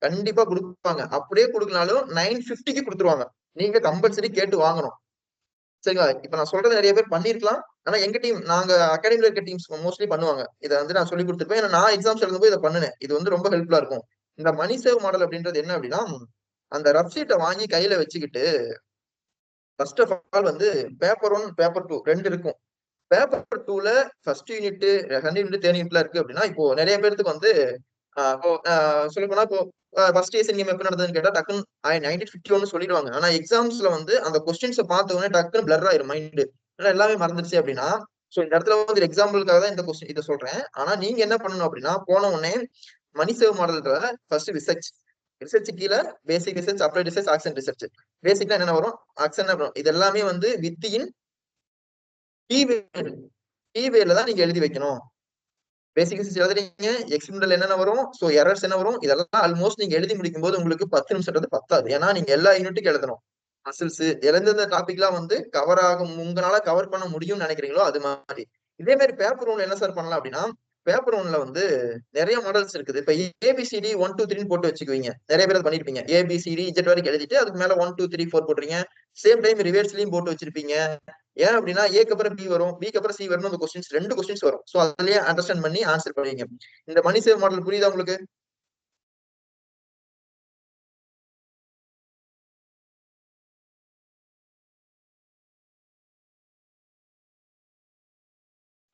கண்டிப்பா கொடுப்பாங்க. அப்படியே கொடுக்கனாலும் 9:50 கொடுத்துருவாங்க. நீங்க கம்பல்சரி கேட்டு வாங்கணும். சரிங்களா? இப்ப நான் சொல்றது நிறைய பேர் பண்ணிருக்கலாம். ஆனா எங்க டீம் நாங்க அகாடமில இருக்க டீம்ஸ் மோஸ்ட்லி பண்ணுவாங்க. இத வந்து நான் சொல்லிக் கொடுத்துருப்பேன். ஏன்னா நான் எக்ஸாம்ஸ் எழுதும்போது இதை பண்ணுனேன். இது வந்து ரொம்ப ஹெல்ப்ஃபுல்லா இருக்கும். இந்த மணி சேவ் மாடல் அப்படின்றது என்ன அப்படின்னா, அந்த ரஃப் ஷீட்டை வாங்கி கையில வச்சுக்கிட்டு ஃபர்ஸ்ட் ஆஃப் ஆல் வந்து பேப்பர் 1, பேப்பர் 2 2 இருக்கும். பேப்பர் 2ல first unit, second unit, third யூனிட்ல இருக்கு அப்படின்னா, இப்போ நிறைய பேருக்கு வந்து சொல்ல போனா இப்போ ஃபர்ஸ்ட் ஏசியன் கேம் எப்ப நடந்ததுன்னு கேட்டா டக்குன்னு 1951 சொல்லிடுவாங்க. ஆனா எக்ஸாம்ஸ்ல வந்து அந்த கொஸ்டின்ஸை பார்த்த உடனே டக்குன்னு பிளர் ஆயிரும் மைண்ட். ஏன்னா எல்லாமே மறந்துருச்சு அப்படின்னா, சோ இந்த இடத்துல வந்து எக்ஸாம்பிளுக்காக தான் இந்த கொஸ்டின் இதை சொல்றேன். ஆனா நீங்க என்ன பண்ணணும் அப்படின்னா, போன உடனே மணி சேவ் மாடல்ன்ற ஃபர்ஸ்ட் ரிசர்ச் கீழே basic research, applied research, action research. பேசிக்னா என்ன வரும், ஆக்சன் வரும். இது எல்லாமே வந்து வித்தின் கீவேல தான் நீங்க எழுதி வைக்கணும். பேசிக் ரிசர்ச் எழுதுறீங்க, எக்ஸ்பெரிமெண்டல் என்னென்ன வரும், சோ எரர்ஸ் என்ன வரும், இதெல்லாம் ஆல்மோஸ்ட் நீங்க எழுதி முடிக்கும் போது உங்களுக்கு 10 நிமிஷம் பத்தாது. ஏன்னா நீங்க எல்லா யூனிட்டுக்கும் எழுதணும். மசில்ஸ் எந்தெந்த டாபிக்லாம் வந்து கவர் ஆகும், உங்களால கவர் பண்ண முடியும்னு நினைக்கிறீங்களோ அது மாதிரி. இதே மாதிரி பேப்பர் 1 என்ன சார் பண்ணலாம் அப்படின்னா, பேப்பர் 1ல வந்து நிறைய மாடல்ஸ் இருக்குது. இப்ப ஏபிசிடி 1 2 3 போட்டு வச்சுக்குவீங்க. நிறைய பேர் அதை பண்ணிருப்பீங்க. ஏபிசிடி இஜெட் வரைக்கும் எழுதிட்டு அதுக்கு மேல 1 2 3 4 போட்டுறீங்க. சேம் டைம் ரிவர்ஸ்லயும் போட்டு வச்சிருப்பீங்க. ஏன் அப்படின்னா ஏக்கு அப்புறம் பி வரும், பிக்கு அப்புறம் சி வரணும். அந்த கொஸ்டின்ஸ் 2 கொஸ்டின்ஸ் வரும். சோ அதுலயே அண்டர்ஸ்டாண்ட் பண்ணி ஆன்சர் பண்ணுவீங்க. இந்த மணி சேவ் மாடல் புரியுதா உங்களுக்கு?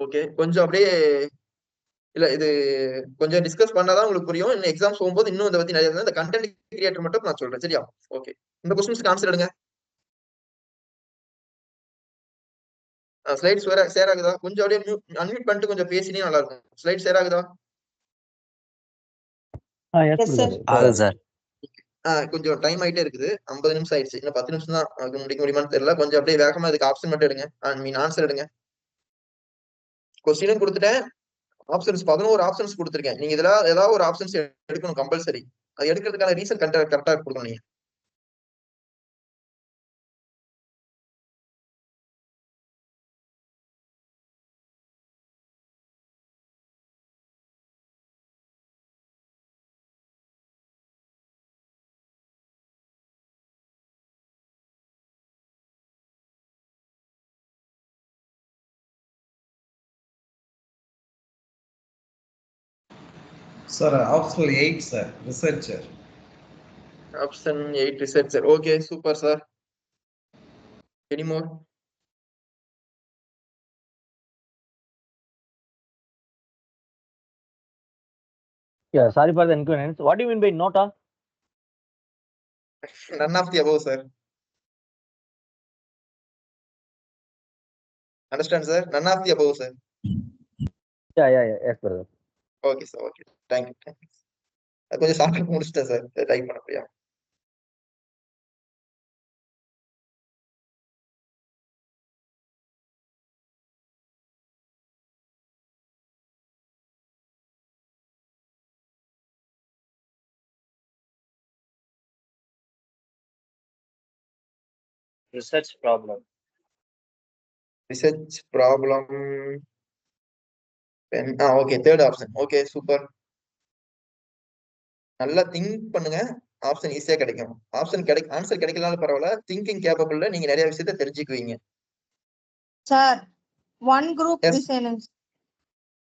ஓகே, கொஞ்சம் அப்படியே இல்ல இது கொஞ்சம் டிஸ்கஸ் பண்ணாதான் உங்களுக்கு புரியும். இன்னும் எக்ஸாம்ஸ் போகும்போது இன்னும் இதை பத்தி நிறைய இந்த கண்டென்ட் கிரியேட்டர் மட்டும் நான் சொல்றேன். சரியா? ஓகே, இந்த கொஸ்டின்ஸ்க்கு ஆன்சர் எடுங்க. ஸ்லைட்ஸ் வேற ஷேர் ஆகுதா? கொஞ்சம் அப்படியே அன்மியூட் பண்ணிட்டு கொஞ்சம் பேசினே நல்லா இருக்கும். ஸ்லைட் ஷேர் ஆகுதா? Yes sir. ஆகுது சார். கொஞ்சம் டைம் ஆயிட்டே இருக்குது. 50 நிமிஷம் ஆயிடுச்சு. இன்னும் 10 நிமிஷம் தான் முடிக்க முடியுமான்னு தெரியல. கொஞ்சம் அப்படியே வேகமா இதுக்கு ஆப்ஷன் மட்டும் எடுங்க. ஆன்சர் எடுங்க. கொஸ்டினும் கொடுத்துட்டேன். ஆப்ஷன்ஸ் 11 ஆப்ஷன்ஸ் கொடுத்துருக்கேன். நீங்க இதுல ஏதாவது ஒரு ஆப்ஷன்ஸ் எடுக்கணும் கம்பல்சரி. அது எடுக்கிறதுக்கான ரீசன் கரெக்டா கொடுக்கணும் நீங்க. Sir optional 8 sir, researcher. Option 8 researcher. Okay, super sir. Any more? Yeah, sorry for the inconvenience. What do you mean by nota? None of the above, sir. Understand, sir? None of the above, sir. Yeah. Yes, brother. Okay, sir. Okay. Thank you. அது கொஞ்சம் ஷார்ட்டா முடிச்சிட்டேன் சார். டைப் பண்ண போறியா? Research problem. Research problem. Okay, third option. Okay, super. நல்லா திங்க் பண்ணுங்க. ஆப்ஷன் ஈஸியா கிடைக்கும். ஆன்சர் கிடைக்கலனாலும் பரவாயில்ல. திங்கிங் கேப்பபிள்ல நீங்க நிறைய விஷயத்தை தெரிஞ்சுக்குவீங்க. Sir one group design.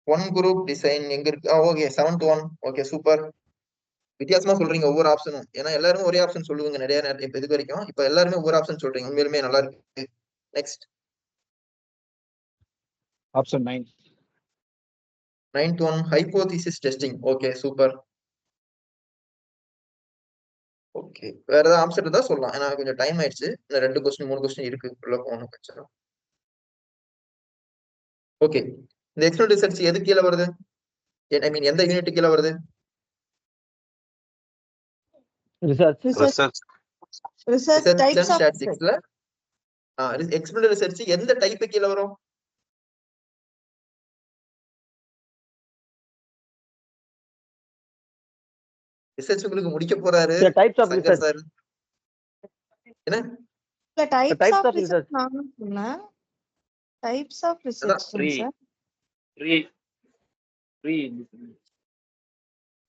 One group design எங்க இருக்கு? Okay, 7 to 1. Okay, super. வித்தியாசமா சொல்றீங்க ஒவ்வொரு ஆப்ஷனும். ஏன்னா எல்லாருமே ஒரே ஆப்ஷன் சொல்லுவாங்க நிறைய நேரம். இப்ப இது வரைக்கும் இப்ப எல்லாருமே ஒவ்வொரு ஆப்ஷன் சொல்றீங்க. உண்மையிலுமே நல்லா இருக்கு. Next option 9. 9 to 1 hypothesis testing. Okay, super. Okay, வேற ஏதாவது ஆன்சர் இருந்தா சொல்லலாம். ஏன்னா கொஞ்சம் டைம் ஆயிடுச்சு. இன்னும் 2 கொஸ்டின் 3 கொஸ்டின் இருக்கு. உள்ள போகணும் கொஞ்சம். ஓகே, இந்த எக்ஸ்டர்னல் ரிசர்ச் எது கீழே வருது? ஐ மீன் எந்த யூனிட் கீழே வருது? Research. டைப்ஸ் ஆஃப் ஸ்டாட்டிஸ்டிக்ஸ்ல எக்ஸ்டர்னல் ரிசர்ச் எந்த டைப் கீழே வரும்? ரிசர்ச் உங்களுக்கு முடிக்க போறாரு டைப்ஸ் ஆஃப் ரிசர்ச். சார். என்ன? டைப்ஸ் ஆஃப் ரிசர்ச் நான் சொன்னேன். Types of research Free. Sir. Free.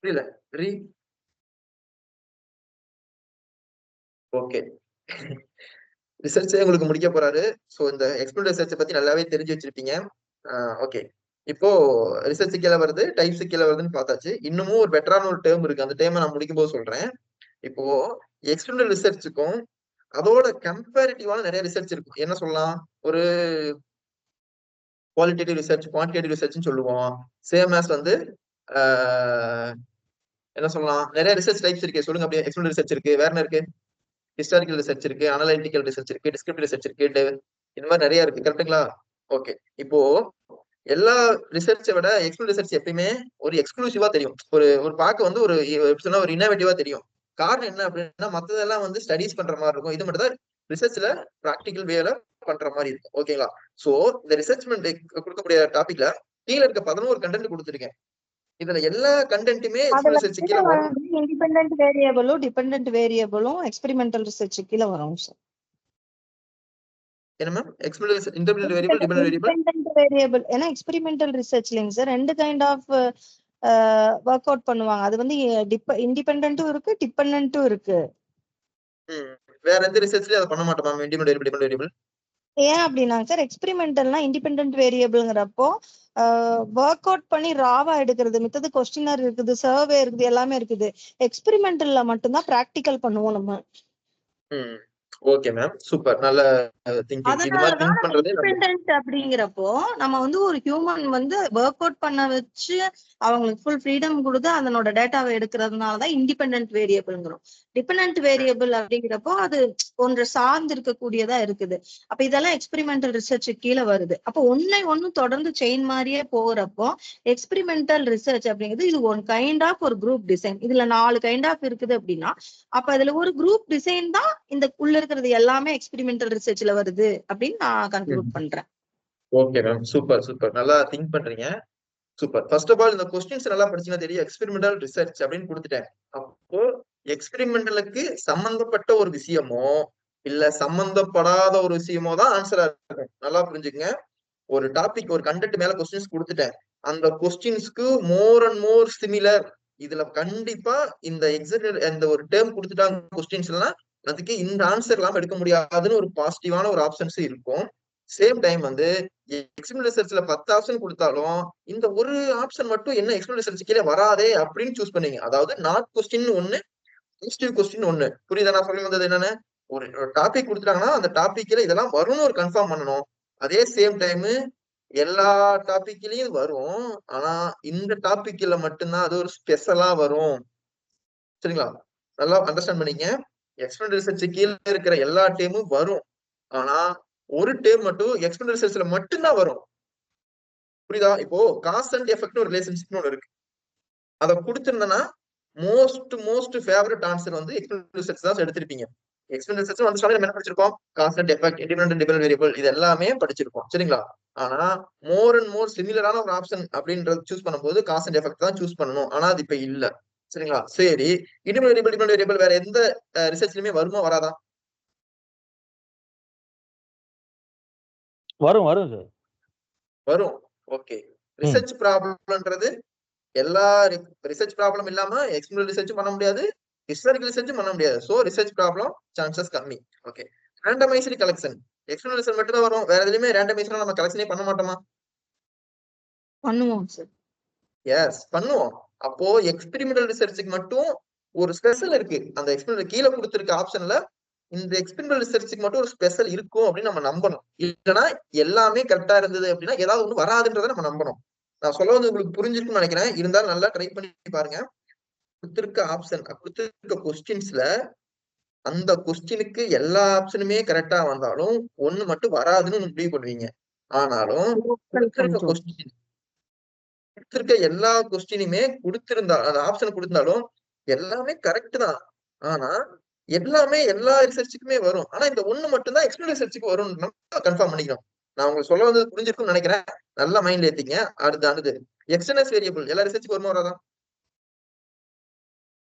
புரியல. ஓகே. ரிசர்ச்சே உங்களுக்கு முடிக்க போறாரு. சோ இந்த எக்ஸ்பிளோர் ரிசர்ச் பத்தி நல்லாவே தெரிஞ்சு வச்சிருப்பீங்க. ஓகே. இப்போ ரிசர்ச் கீழே வருது, டைப்ஸ் கீழே வருதுன்னு பார்த்தாச்சு. இன்னமும் ஒரு பெட்டரான ஒரு டேர்ம் இருக்கு. அந்த டேர்மை நான் முடிக்கும் போது சொல்றேன். இப்போ எக்ஸ்டர்னல் ரிசர்ச்சுக்கும் அதோட கம்பேரிட்டிவான நிறைய ரிசர்ச் இருக்கும். என்ன சொல்லலாம், ஒரு குவாலிட்டேட்டிவ் ரிசர்ச், குவான்டிடேட்டிவ் ரிசர்ச்னு சொல்லுவோம். சேம் ஆஸ் வந்து என்ன சொல்லலாம், நிறைய ரிசர்ச் டைப்ஸ் இருக்கு. சொல்லுங்க அப்படியே. எக்ஸ்டர்னல் ரிசர்ச் இருக்கு, வேற என்ன இருக்கு? ஹிஸ்டாரிக்கல் ரிசர்ச் இருக்கு, அனலைட்டிக்கல் ரிசர்ச் இருக்கு, டிஸ்கிரிப்டிவ் ரிசர்ச் இருக்கு, இந்த மாதிரி நிறைய இருக்கு. கரெக்டுங்களா? ஓகே. இப்போ எல்லா ரிசர்ச்சை விட எக்ஸ்டர்னல் ரிசர்ச் எப்பயுமே ஒரு எக்ஸ்க்ளூசிவா தெரியும். ஒரு பார்க்க வந்து ஒரு ஒரு இன்னோவேட்டிவா தெரியும். காரணம் என்ன அப்படின்னா, மத்ததெல்லாம் வந்து ஸ்டடிஸ் பண்ற மாதிரி இருக்கும். இது மட்டும் தான் ரிசர்ச்ல பிராக்டிகல் வேல பண்ற மாதிரி இருக்கும். ஓகேங்களா? சோ இந்த ரிசர்ச் கொடுக்கக்கூடிய டாபிக்ல கீழே இருக்க 11 கண்டென்ட் கொடுத்துருக்கேன். இதுல எல்லா கண்டென்ட்டுமே ரிசர்ச் கீழே வரும். இண்டிபெண்டன்ட் வேரியபிளும் டிபெண்டன்ட் வேரியபிளும் எக்ஸ்பெரிமெண்டல் ரிசர்ச் கீழே வரும் சார். என்ன ma'am? Independent variable, dependent variable. Independent variable ஏன்னா எக்ஸ்பெரிமெண்டல் ரிசர்ச்லங்க சார் ரெண்டு கைண்ட் ஆஃப் ஒர்க் அவுட் பண்ணுவாங்க. அது வந்து இண்டிபெண்டன்ட்டும் இருக்கு, டிபெண்டன்ட்டும் இருக்கு. வேற எந்த ரிசர்ச்லயும் அதை பண்ண மாட்டோம் ma'am, independent variable, dependent variable. ஏன் அப்படின்னாங்க சார், எக்ஸ்பெரிமெண்டல்னா இண்டிபெண்டன்ட் வேரியபிள்ங்கிறப்போ ஒர்க் அவுட் பண்ணி ராவா எடுக்கிறது, மித்தது கொஸ்டினர் இருக்குது, சர்வே இருக்குது, எல்லாமே இருக்குது. எக்ஸ்பெரிமெண்டல்ல மட்டும்தான் பிராக்டிக்கல் பண்ணுவோம் நம்ம. Okay ma'am, super. நல்ல திங்கிங். இது மாதிரி திங்க் பண்றதே இண்டிபெண்டன்ட் அப்படிங்கிறப்போ நம்ம வந்து ஒரு ஹியூமன் வந்து ஒர்க் அவுட் பண்ண வச்சு அவங்களுக்கு ஃபுல் ஃப்ரீடம் கொடுத்து அதனோட டேட்டாவை எடுக்கிறதுனாலதான் இண்டிபெண்டன்ட் வேரியபிள்ங்கிறோம். டிபெண்டன்ட் வேரியபிள் அப்படிங்கிறப்போ அது ஒன்று சார்ந்து இருக்கக்கூடியதா இருக்குது. அப்ப இதெல்லாம் எக்ஸ்பெரிமெண்டல் ரிசர்ச் கீழே வருது. அப்போ ஒன்னு தொடர்ந்து செயின் மாதிரியே போறப்போ எக்ஸ்பெரிமெண்டல் ரிசர்ச் அப்படிங்கிறது இது ஒன் கைண்ட் ஆஃப் ஒரு குரூப் டிசைன். இதுல 4 கைண்ட் ஆஃப் இருக்குது அப்படின்னா அப்ப அதுல ஒரு குரூப் டிசைன் தான் இந்த உள்ள இருக்கிறது எல்லாமே எக்ஸ்பெரிமெண்டல் ரிசர்ச்ல வருது அப்படின்னு நான் கன்க்ளூட் பண்றேன். Okay ma'am, super super. நல்லா திங்க் பண்றீங்க. சூப்பர். ஃபர்ஸ்ட் ஆஃப் ஆல் இந்த क्वेश्चंस நல்லா படிச்சீங்கன்னா தெரியும். எக்ஸ்பெரிமெண்டல் ரிசர்ச் அப்படின்னு கொடுத்துட்டேன். அப்போ எக்ஸ்பெரிமெண்டலுக்கு சம்பந்தப்பட்ட ஒரு விஷயமோ இல்ல சம்பந்தப்படாத ஒரு விஷயமோ தான் ஆன்சரா இருக்கும். நல்லா புரிஞ்சுக்கங்க. ஒரு டாபிக், ஒரு கண்டென்ட் மேல क्वेश्चंस கொடுத்துட்டேன். அந்த क्वेश्चंसக்கு மோர் அண்ட் மோர் சிமிலர். இதுல கண்டிப்பா இந்த இந்த ஒரு டேர்ம் கொடுத்துட்டாங்க क्वेश्चंस எல்லாம், அதுக்கு இந்த ஆன்சர் இல்லாம எடுக்க முடியாதுன்னு ஒரு பாசிட்டிவான ஒரு ஆப்ஷன்ஸ் இருக்கும். சேம் டைம் வந்து எக்ஸ்பெரிமெண்டல் ரிசர்ச்ல 10 ஆப்ஷன் கொடுத்தாலும் இந்த ஒரு ஆப்ஷன் மட்டும் என்ன எக்ஸ்பெரிமெண்டல் ரிசர்ச் கீழே வராதே அப்படின்னு சூஸ் பண்ணீங்க. அதாவது நாட் கொஸ்டின் ஒண்ணு, பாசிட்டிவ் கொஸ்டின் ஒண்ணு. புரியுதா நான் சொல்லி வந்தது என்னன்னு? ஒரு டாபிக் கொடுத்துட்டாங்கன்னா அந்த டாபிக்ல இதெல்லாம் வரும்னு ஒரு கன்ஃபார்ம் பண்ணணும். அதே சேம் டைம் எல்லா டாபிக்லயும் வரும், ஆனா இந்த டாபிக்ல மட்டும்தான் அது ஒரு ஸ்பெஷலா வரும். சரிங்களா? நல்லா அண்டர்ஸ்டாண்ட் பண்ணீங்க. எக்ஸ்பெரிமெண்டல் ரிசர்ச் கீழே இருக்கிற எல்லா டேமும் வரும், ஆனா ஒரு டேம் மட்டும் எக்ஸ்பெரிமெண்டல் ரிசர்ச்ல மட்டும்தான் வரும். புரியுதா? இப்போ காஸ் அண்ட் எஃபெக்ட் ஒரு ரிலேஷன்ஷிப்னு ஒன்று இருக்கு. அதை கொடுத்திருந்தேன்னா மோஸ்ட் ஃபேவரட் ஆன்சர் வந்து எக்ஸ்பெரிமெண்டல் ரிசர்ச் தான் எடுத்திருப்பீங்க. எக்ஸ்பெரிமெண்டல் ரிசர்ச் வந்து நம்ம என்ன படிச்சிருக்கோம்? Cause and effect, independent dependent variable, இது எல்லாமே படிச்சிருக்கோம். சரிங்களா? ஆனா மோர் அண்ட் மோர் சிமிலரான ஒரு ஆப்ஷன் அப்படின்றது சூஸ் பண்ணும்போது காஸ் அண்ட் எஃபெக்ட் தான் சூஸ் பண்ணணும். ஆனா அது இப்ப இல்ல. சரிங்களா? சரி, இண்டிபெண்டன்ட் வேரியபிள், டிபெண்டன்ட் வேரியபிள் வேற எந்த ரிசர்ச்லயுமே வருமா வராதா? வரும் சார், வரும். ஓகே. ரிசர்ச் ப்ராப்ளம்ன்றது எல்லா ரிசர்ச் ப்ராப்ளம் இல்லாம எக்ஸ்பெரிமெண்டல் ரிசர்ச்சும் பண்ண முடியாது, ஹிஸ்டாரிக்கல் ரிசர்ச்சும் பண்ண முடியாது. சோ ரிசர்ச் ப்ராப்ளம் சான்சஸ் கம்மி. Okay. Randomised collection experimental research மட்டும் தான் வரும். வேற எதுலயுமே ரேண்டமைஸ்டா நம்ம கலெக்ஷனே பண்ண மாட்டோமா? பண்ணுவோம் சார். எஸ், பண்ணுவோம். அப்போ எக்ஸ்பெரிமெண்டல் ரிசர்ச்சுக்கு மட்டும் ஒரு ஸ்பெஷல் இருக்கு. அந்த எக்ஸ்பெரிமெண்டல் கீழே கொடுத்திருக்க ஆப்ஷன்ல இந்த எக்ஸ்பெரிமெண்டல் ரிசர்ச்சுக்கு மட்டும் ஒரு ஸ்பெஷல் இருக்கும் அப்படின்னு நம்ம நம்பணும். இல்லைன்னா எல்லாமே கரெக்டா இருந்தது அப்படின்னா ஏதாவது ஒண்ணு வராதுன்றதை நம்ம நம்பணும். நான் சொல்ல வந்து உங்களுக்கு புரிஞ்சிருக்குன்னு நினைக்கிறேன். இருந்தாலும் நல்லா ட்ரை பண்ணி பாருங்க. கொடுத்திருக்க ஆப்ஷன், கொடுத்திருக்க கொஸ்டின்ஸ்ல அந்த கொஸ்டினுக்கு எல்லா ஆப்ஷனுமே கரெக்டா வந்தாலும் ஒண்ணு மட்டும் வராதுன்னு முடிவு பண்ணுவீங்க. ஆனாலும் கொடுத்திருக்க எல்லா கொஸ்டினுமே கொடுத்திருந்தா அந்த ஆப்ஷன் கொடுத்திருந்தாலும் எல்லாமே கரெக்ட் தான். ஆனா எல்லாமே எல்லா ரிசர்ச்சுக்குமே வரும். ஆனா இந்த ஒண்ணு மட்டும் தான் எக்ஸ்பெரிமெண்டல் ரிசர்ச்சுக்கு வரும் நம்ம கன்ஃபார்ம் பண்ணிக்கணும். நான் உங்களுக்கு சொல்ல வந்து புரிஞ்சிருக்கும்னு நினைக்கிறேன். நல்லா மைண்ட்ல ஏத்திங்க. அடுத்து எக்ஸ்டர்னல் வேரியபிள் எல்லா ரிசர்ச்சுக்கு வருமா வராதா?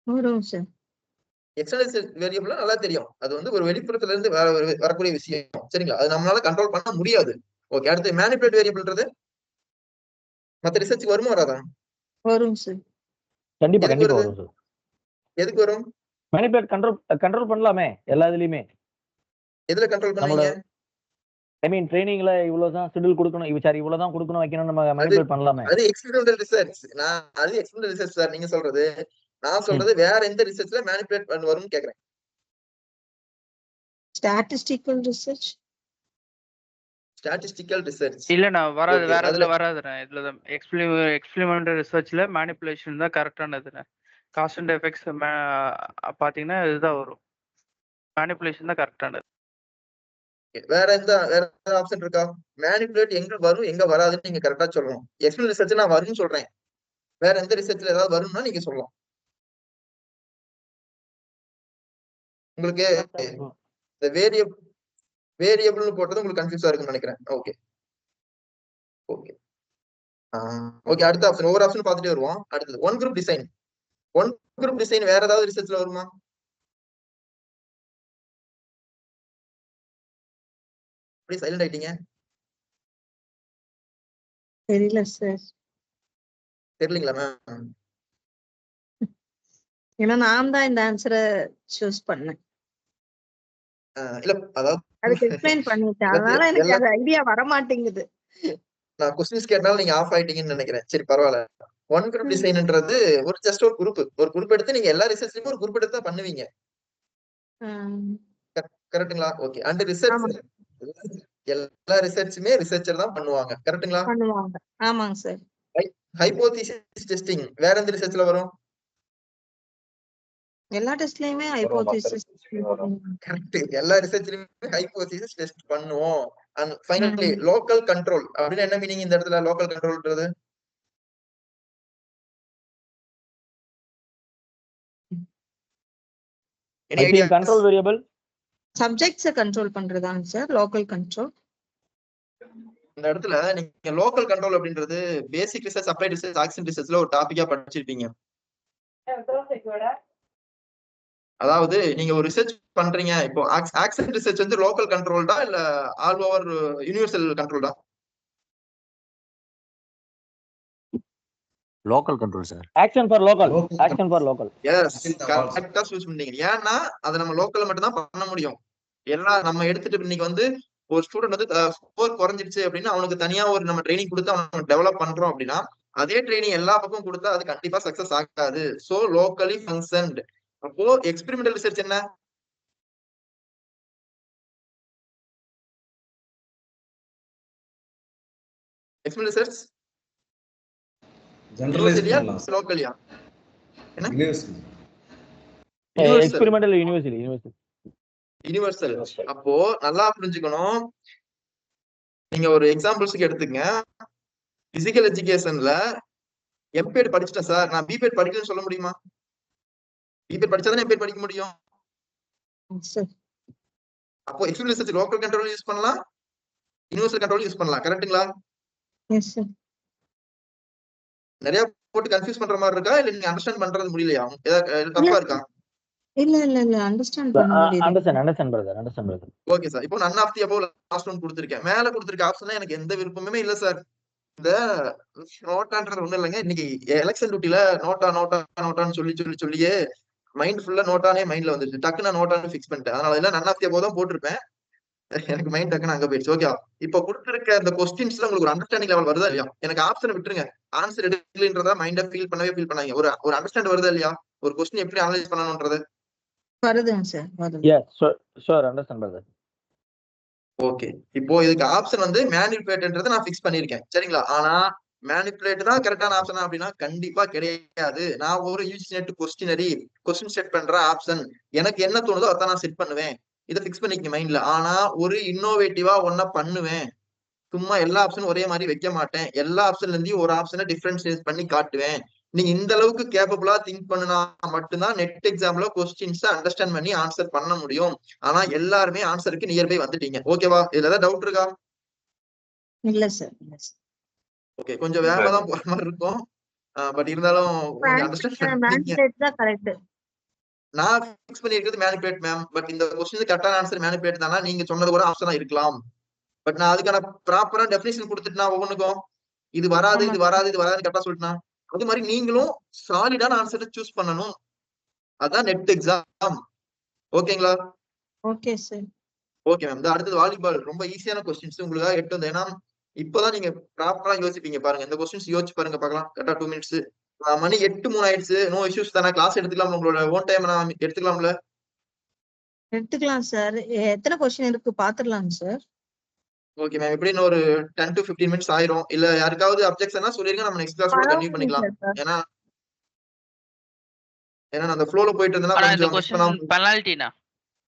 வரும் சார். எக்ஸ்டர்னல் வேரியபிள் நல்லா தெரியும். அது வந்து ஒரு வெளிப்புறத்துல இருந்து வரக்கூடிய விஷயம். சரிங்களா? அது நம்மளால கண்ட்ரோல் பண்ண முடியாது. ஓகே, அடுத்து மேனிபுலேட் வேரியபிள்ன்றது மத்த ரிசர்ச் வருமா வராதா? வரும் சார். கண்டிப்பா எதுக்கு கண்டிப்பா வருது? வரும் சார். எதுக்கு வரும்? மேனிபுலேட் கண்ட்ரோல் பண்ணலாமே எல்லா இதுலயுமே. எதுல கண்ட்ரோல் நம்மளோட பண்ணுவீங்க? ஐ மீன் ட்ரைனிங்ல இவ்வளவுதான் ஷெட்யூல் கொடுக்கணும், சாரி இவ்வளவுதான் கொடுக்கணும் வைக்கணும், நம்ம மேனிபுலேட் பண்ணலாமே. அது எக்ஸ்பெரிமெண்டல் ரிசர்ச். அது எக்ஸ்பெரிமெண்டல் ரிசர்ச் சார் நீங்க சொல்றது. நான் சொல்றது வேற எந்த ரிசர்ச்ல மேனிபுலேட் வரும்னு கேக்குறேன். Statistical research. ஸ்டாட்டிஸ்டிக்கல் ரிசர்ச் இல்லண்ணா வராது, ஓகே. வேற அதுல இதுல வராதுண்ணா. இதுலதான் எக்ஸ்பிரிமெண்டல் ரிசர்ச்ல மேனிபுலேஷன் தான் கரெக்டானதுண்ணா. காஸ்ட் அண்ட் எஃபெக்ட்ஸ் பாத்தீங்கன்னா இதுதான் வரும். மேனிபுலேஷன் தான் கரெக்டானது. வேற எந்த ஆப்ஷன் இருக்கா? மேனிபுலேட் எங்க வரும் எங்க வராதுன்னு நீங்க கரெக்டா சொல்லணும். எக்ஸ்பெரிமெண்டல் ரிசர்ச் நான் வரும்னு சொல்றேன். வேற எந்த ரிசர்ச்ல ஏதாவது வரும்னா நீங்க சொல்லலாம். உங்களுக்கு இந்த வேரியபிள்னு போட்டது உங்களுக்கு கன்ஃபியூஸா இருக்குன்னு நினைக்கிறேன். Okay okay okay. அடுத்த ஆப்ஷன் ஒவ்வொரு ஆப்ஷன் பார்த்துட்டே வருவோம். அடுத்தது one group design. One group design வேற ஏதாவது ரிசர்ச்ல வருமா? அப்படியே சைலண்ட் ஆயிட்டீங்க. தெரியல சார். தெரியலீங்களா மேம்? ஏன்னா நான் தான் இந்த ஆன்சரை சூஸ் பண்ணேன். இல்ல அதாவது அதுக்கு எக்ஸ்பிளைன் பண்ணிட்டேன், அதனால எனக்கு அது ஐடியா வர மாட்டேங்குது. நான் கொஸ்டின்ஸ் கேட்டாலும் நீங்க ஆஃப் ஆயிட்டீங்கன்னு நினைக்கிறேன். சரி பரவாயில்ல. ஒன் குரூப் டிசைன்ன்றது ஒரு ஜஸ்ட் ஒரு குரூப் எடுத்து நீங்க எல்லா ரிசர்ச்லயும் ஒரு குரூப் எடுத்து தான் பண்ணுவீங்க. கரெக்ட்டுங்களா? ஓகே. அண்ட் ரிசர்ச் எல்லா ரிசர்ச்சுமே ரிசர்ச்சர் தான் பண்ணுவாங்க. கரெக்ட்டுங்களா? பண்ணுவாங்க. ஆமாங்க சார். ஹைபோதீசிஸ் டெஸ்டிங் வேற எந்த ரிசர்ச்ல வரும்? எல்லா டெஸ்ட்லயுமே ஹைபோதீசிஸ். கரெக்ட். எல்லா ரிசர்ச்லயுமே ஹைபோதீசிஸ் டெஸ்ட் பண்ணுவோம். அண்ட் ஃபைனலி லோக்கல் கண்ட்ரோல் அப்படின்னா என்ன மீனிங் இந்த இடத்துல? லோக்கல் கண்ட்ரோல்ன்றது கண்ட்ரோல் வேரியபிள் சப்ஜெக்ட்ஸை கண்ட்ரோல் பண்றதாங்க சார் லோக்கல் கண்ட்ரோல். இந்த இடத்துல நீங்க லோக்கல் கண்ட்ரோல் அப்படின்றது basic research, applied research, action ரிசர்ச்ல ஒரு டாபிக்கா படிச்சிருப்பீங்க. அதாவது நீங்க ஒரு ரிசர்ச் பண்றீங்க, இப்போ ஆக்ஷன் ரிசர்ச் வந்து லோக்கல் கண்ட்ரோல்டா இல்ல ஆல் ஓவர் யூனிவர்சல் கண்ட்ரோல்டா? Local control sir. Action for local. Yes கரெக்ட்டா சூஸ் பண்ணீங்க. ஏன்னா அத நம்ம லோக்கல்ல மட்டும் தான் பண்ண முடியும். எல்லாம் நம்ம எடுத்துட்டு இன்னைக்கு வந்து ஒரு ஸ்டூடெண்ட் வந்து ஸ்கோர் குறைஞ்சிருச்சு அப்படின்னா அவனுக்கு தனியா ஒரு நம்ம ட்ரைனிங் கொடுத்து அவனுக்கு டெவலப் பண்றோம் அப்படின்னா அதே ட்ரைனிங் எல்லா பக்கம் கொடுத்தா அது கண்டிப்பா சக்சஸ் ஆகாது. So locally functioned. அப்போ எக்ஸ்பெரிமெண்டல் ரிசர்ச் என்ன? எக்ஸ்பெரிமெண்டல் ரிசர்ச் யூனிவர்சலியா லோக்கலியா? என்ன? Experimental universal. அப்போ நல்லா புரிஞ்சுக்கணும். நீங்க ஒரு எக்ஸாம்பிள்ஸ்க்கு எடுத்துங்க. பிசிக்கல் எஜுகேஷன்ல எம்பேட் படிச்சிட்டேன் சார், நான் பிபேட் படிக்கலன்னு சொல்ல முடியுமா? பிபேட் படிச்சாதான் எம்பேட் படிக்க முடியும். அப்போ experimental research local control use பண்ணலாம், யூனிவர்சல் கண்ட்ரோல் யூஸ் பண்ணலாம். கரெக்ட்டுங்களா? நிறைய போட்டு கன்ஃபியூஸ் பண்ற மாதிரி இருக்கா இல்ல நீங்க அண்டர்ஸ்டாண்ட் பண்றது முடியலையா? ஏதாவது தப்பா இருக்கா? இல்ல அண்டர்ஸ்டாண்ட் பண்ண முடியல. அண்டர்ஸ்டாண்ட். Okay sir. இப்போ none of the above last one கொடுத்திருக்கேன். மேல கொடுத்திருக்க ஆப்ஷன்ல எனக்கு எந்த விருப்பமுமே இல்ல சார். இந்த நோட்டான்றது ஒண்ணும் இல்லைங்க. இன்னைக்கு எலெக்ஷன் டியூட்டில நோட்டான்னு சொல்லியே மைண்ட் ஃபுல்லா நோட்டானே மைண்ட்ல வந்துருச்சு. டக்குன்னு நோட்டான்னு ஃபிக்ஸ் பண்ணிட்டேன். அதனால எல்லாம் நன் ஆஃப் தி அபவ் தான் போட்டிருப்பேன். எனக்கு மைண்ட் டக்குன்னு அங்க போயிடுச்சு. ஓகே. இப்போ கொடுத்திருக்க அந்த கொஸ்டின்ஸ்ல உங்களுக்கு ஒரு அண்டர்ஸ்டாண்டிங் லெவல் வருதா இல்லையா? எனக்கு ஆப்ஷனை விட்டுருங்க, ஆன்சர் எடுக்கலன்றதா மைண்ட ஃபீல் பண்ணாங்க. ஒரு அண்டர்ஸ்டாண்ட் வருதா இல்லையா? ஒரு கொஸ்டின் எப்படி அனலைஸ் பண்ணணும்ன்றது வருதுங்க சார். வருது. Yes sure understand brother. Okay. இப்போ இதுக்கு ஆப்ஷன் வந்து மேனிபுலேட்ன்றதை நான் ஃபிக்ஸ் பண்ணிருக்கேன். சரிங்களா? ஆனா மேனிபுலேட் தான் கரெக்டான ஆப்ஷனா அப்படின்னா கண்டிப்பா கிடையாது. நான் ஒரு யூஜிநெட் கொஸ்டின் செட் பண்ற ஆப்ஷன் எனக்கு என்ன தோணுதோ அதான் நான் செட் பண்ணுவேன். இதை ஃபிக்ஸ் பண்ணிக்க மைண்ட்ல. ஆனா ஒரு இன்னோவேட்டிவா ஒன்ன பண்ணுவேன். சும்மா எல்லா ஆப்ஷனும் ஒரே மாதிரி வைக்க மாட்டேன். எல்லா ஆப்ஷன்ல இருந்து ஒரு ஆப்ஷனை டிஃபரன்ஷியேட் பண்ணி காட்டுவேன். நீங்க இந்த அளவுக்கு கேப்பபிளா திங்க் பண்ணினா மட்டும்தான் நெட் எக்ஸாம்ல கொஸ்டின்ஸ் அண்டர்ஸ்டாண்ட் பண்ணி ஆன்சர் பண்ண முடியும். ஆனா எல்லாருமே ஆன்சருக்கு நியர்பை வந்துட்டீங்க. ஓகேவா? இதுல ஏதாவது டவுட் இருக்கா? இல்ல சார். ஓகே. கொஞ்சம் வேகமா தான் போற மாதிரி இருக்கும். பட் இருந்தாலும் மேனிபுலேட் தான் கரெக்ட். நான் ஃபிக்ஸ் பண்ணிருக்கிறது மேனிபுலேட் மேம். பட் இந்த क्वेश्चन கரெக்டான ஆன்சர் மேனிபுலேட் தானா? நீங்க சொன்னது கூட ஆப்ஷனா இருக்கலாம். பட் நான் அதுக்கான ப்ராப்பரா டெஃபினேஷன் கொடுத்துட்டுனா ஒவ்வொன்றுக்கும் இது வராது ஆமா இது வராது இது வராது கரெக்டா சொல்லிட்டுனா அது மாதிரி நீங்களும் சாலிடான ஆன்சரை சூஸ் பண்ணணும். அதான் நெட் எக்ஸாம். ஓகேங்களா? Okay sir. Okay ma'am. அடுத்தது வாலிபால் ரொம்ப ஈஸியான கொஸ்டின்ஸ் உங்களுக்காக எட்டு வந்து ஏன்னா இப்பதான் நீங்க ப்ராப்பரா யோசிப்பீங்க பாருங்க. இந்த கொஸ்டின்ஸ் யோசிச்சு பாருங்க பார்க்கலாம். கரெக்டா 2 மினிட்ஸ். மணி 8:03 ஆயிடுச்சு. நோ இஷ்யூஸ் தானே? கிளாஸ் எடுத்துக்கலாம், உங்களோட ஓன் டைம் நான் எடுத்துக்கலாம்ல? எடுத்துக்கலாம் சார். எத்தனை கொஸ்டின் இருக்கு பாத்துடலாம் சார். Okay ma'am. எப்படின்னு ஒரு 10 to 15 மினிட்ஸ் ஆயிரும். இல்ல யாருக்காவது அப்ஜெக்ஷனா சொல்லிருங்க, நம்ம நெக்ஸ்ட் கிளாஸ் கூட கண்டினியூ பண்ணிக்கலாம். ஏன்னா நான் அந்த ஃப்ளோல போயிட்டு இருந்தேன்னா ஆனா இந்த கொஞ்சம் மிஸ் பண்ணாம கொஸ்டின் பெனால்ட்டினா